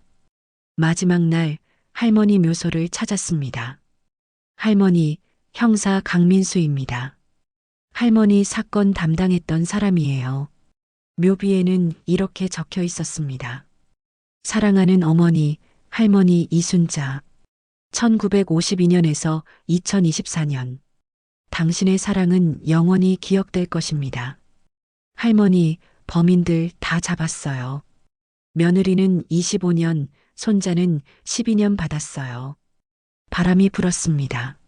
마지막 날 할머니 묘소를 찾았습니다. 할머니, 형사 강민수입니다. 할머니 사건 담당했던 사람이에요. 묘비에는 이렇게 적혀 있었습니다. 사랑하는 어머니, 할머니 이순자. 1952년에서 2024년. 당신의 사랑은 영원히 기억될 것입니다. 할머니, 범인들 다 잡았어요. 며느리는 25년, 손자는 12년 받았어요. 바람이 불었습니다.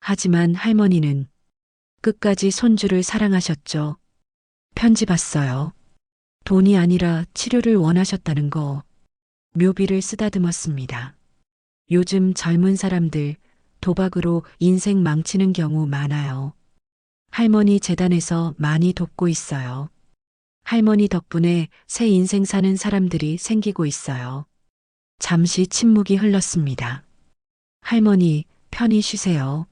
하지만 할머니는 끝까지 손주를 사랑하셨죠. 편지 봤어요. 돈이 아니라 치료를 원하셨다는 거. 묘비를 쓰다듬었습니다. 요즘 젊은 사람들 도박으로 인생 망치는 경우 많아요. 할머니 재단에서 많이 돕고 있어요. 할머니 덕분에 새 인생 사는 사람들이 생기고 있어요. 잠시 침묵이 흘렀습니다. 할머니, 편히 쉬세요.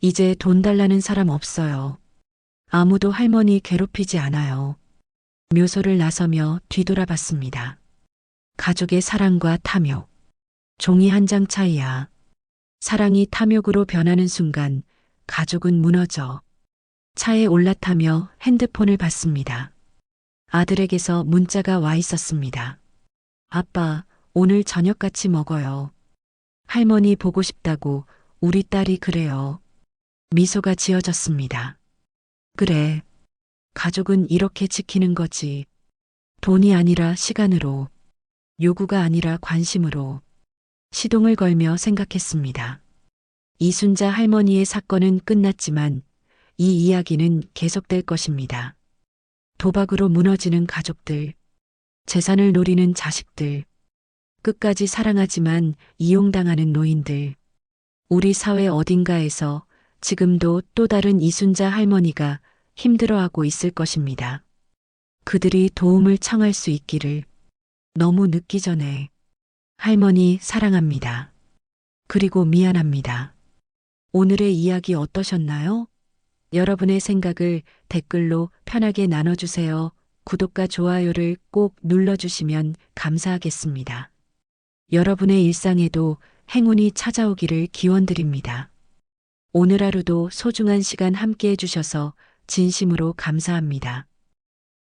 이제 돈 달라는 사람 없어요. 아무도 할머니 괴롭히지 않아요. 묘소를 나서며 뒤돌아봤습니다. 가족의 사랑과 탐욕. 종이 한 장 차이야. 사랑이 탐욕으로 변하는 순간 가족은 무너져. 차에 올라타며 핸드폰을 봤습니다. 아들에게서 문자가 와 있었습니다. 아빠, 오늘 저녁 같이 먹어요. 할머니 보고 싶다고 우리 딸이 그래요. 미소가 지어졌습니다. 그래. 가족은 이렇게 지키는 거지. 돈이 아니라 시간으로. 요구가 아니라 관심으로. 시동을 걸며 생각했습니다. 이순자 할머니의 사건은 끝났지만 이 이야기는 계속될 것입니다. 도박으로 무너지는 가족들, 재산을 노리는 자식들, 끝까지 사랑하지만 이용당하는 노인들. 우리 사회 어딘가에서 지금도 또 다른 이순자 할머니가 힘들어하고 있을 것입니다. 그들이 도움을 청할 수 있기를. 너무 늦기 전에. 할머니 사랑합니다. 그리고 미안합니다. 오늘의 이야기 어떠셨나요? 여러분의 생각을 댓글로 편하게 나눠주세요. 구독과 좋아요를 꼭 눌러주시면 감사하겠습니다. 여러분의 일상에도 행운이 찾아오기를 기원드립니다. 오늘 하루도 소중한 시간 함께 해주셔서 진심으로 감사합니다.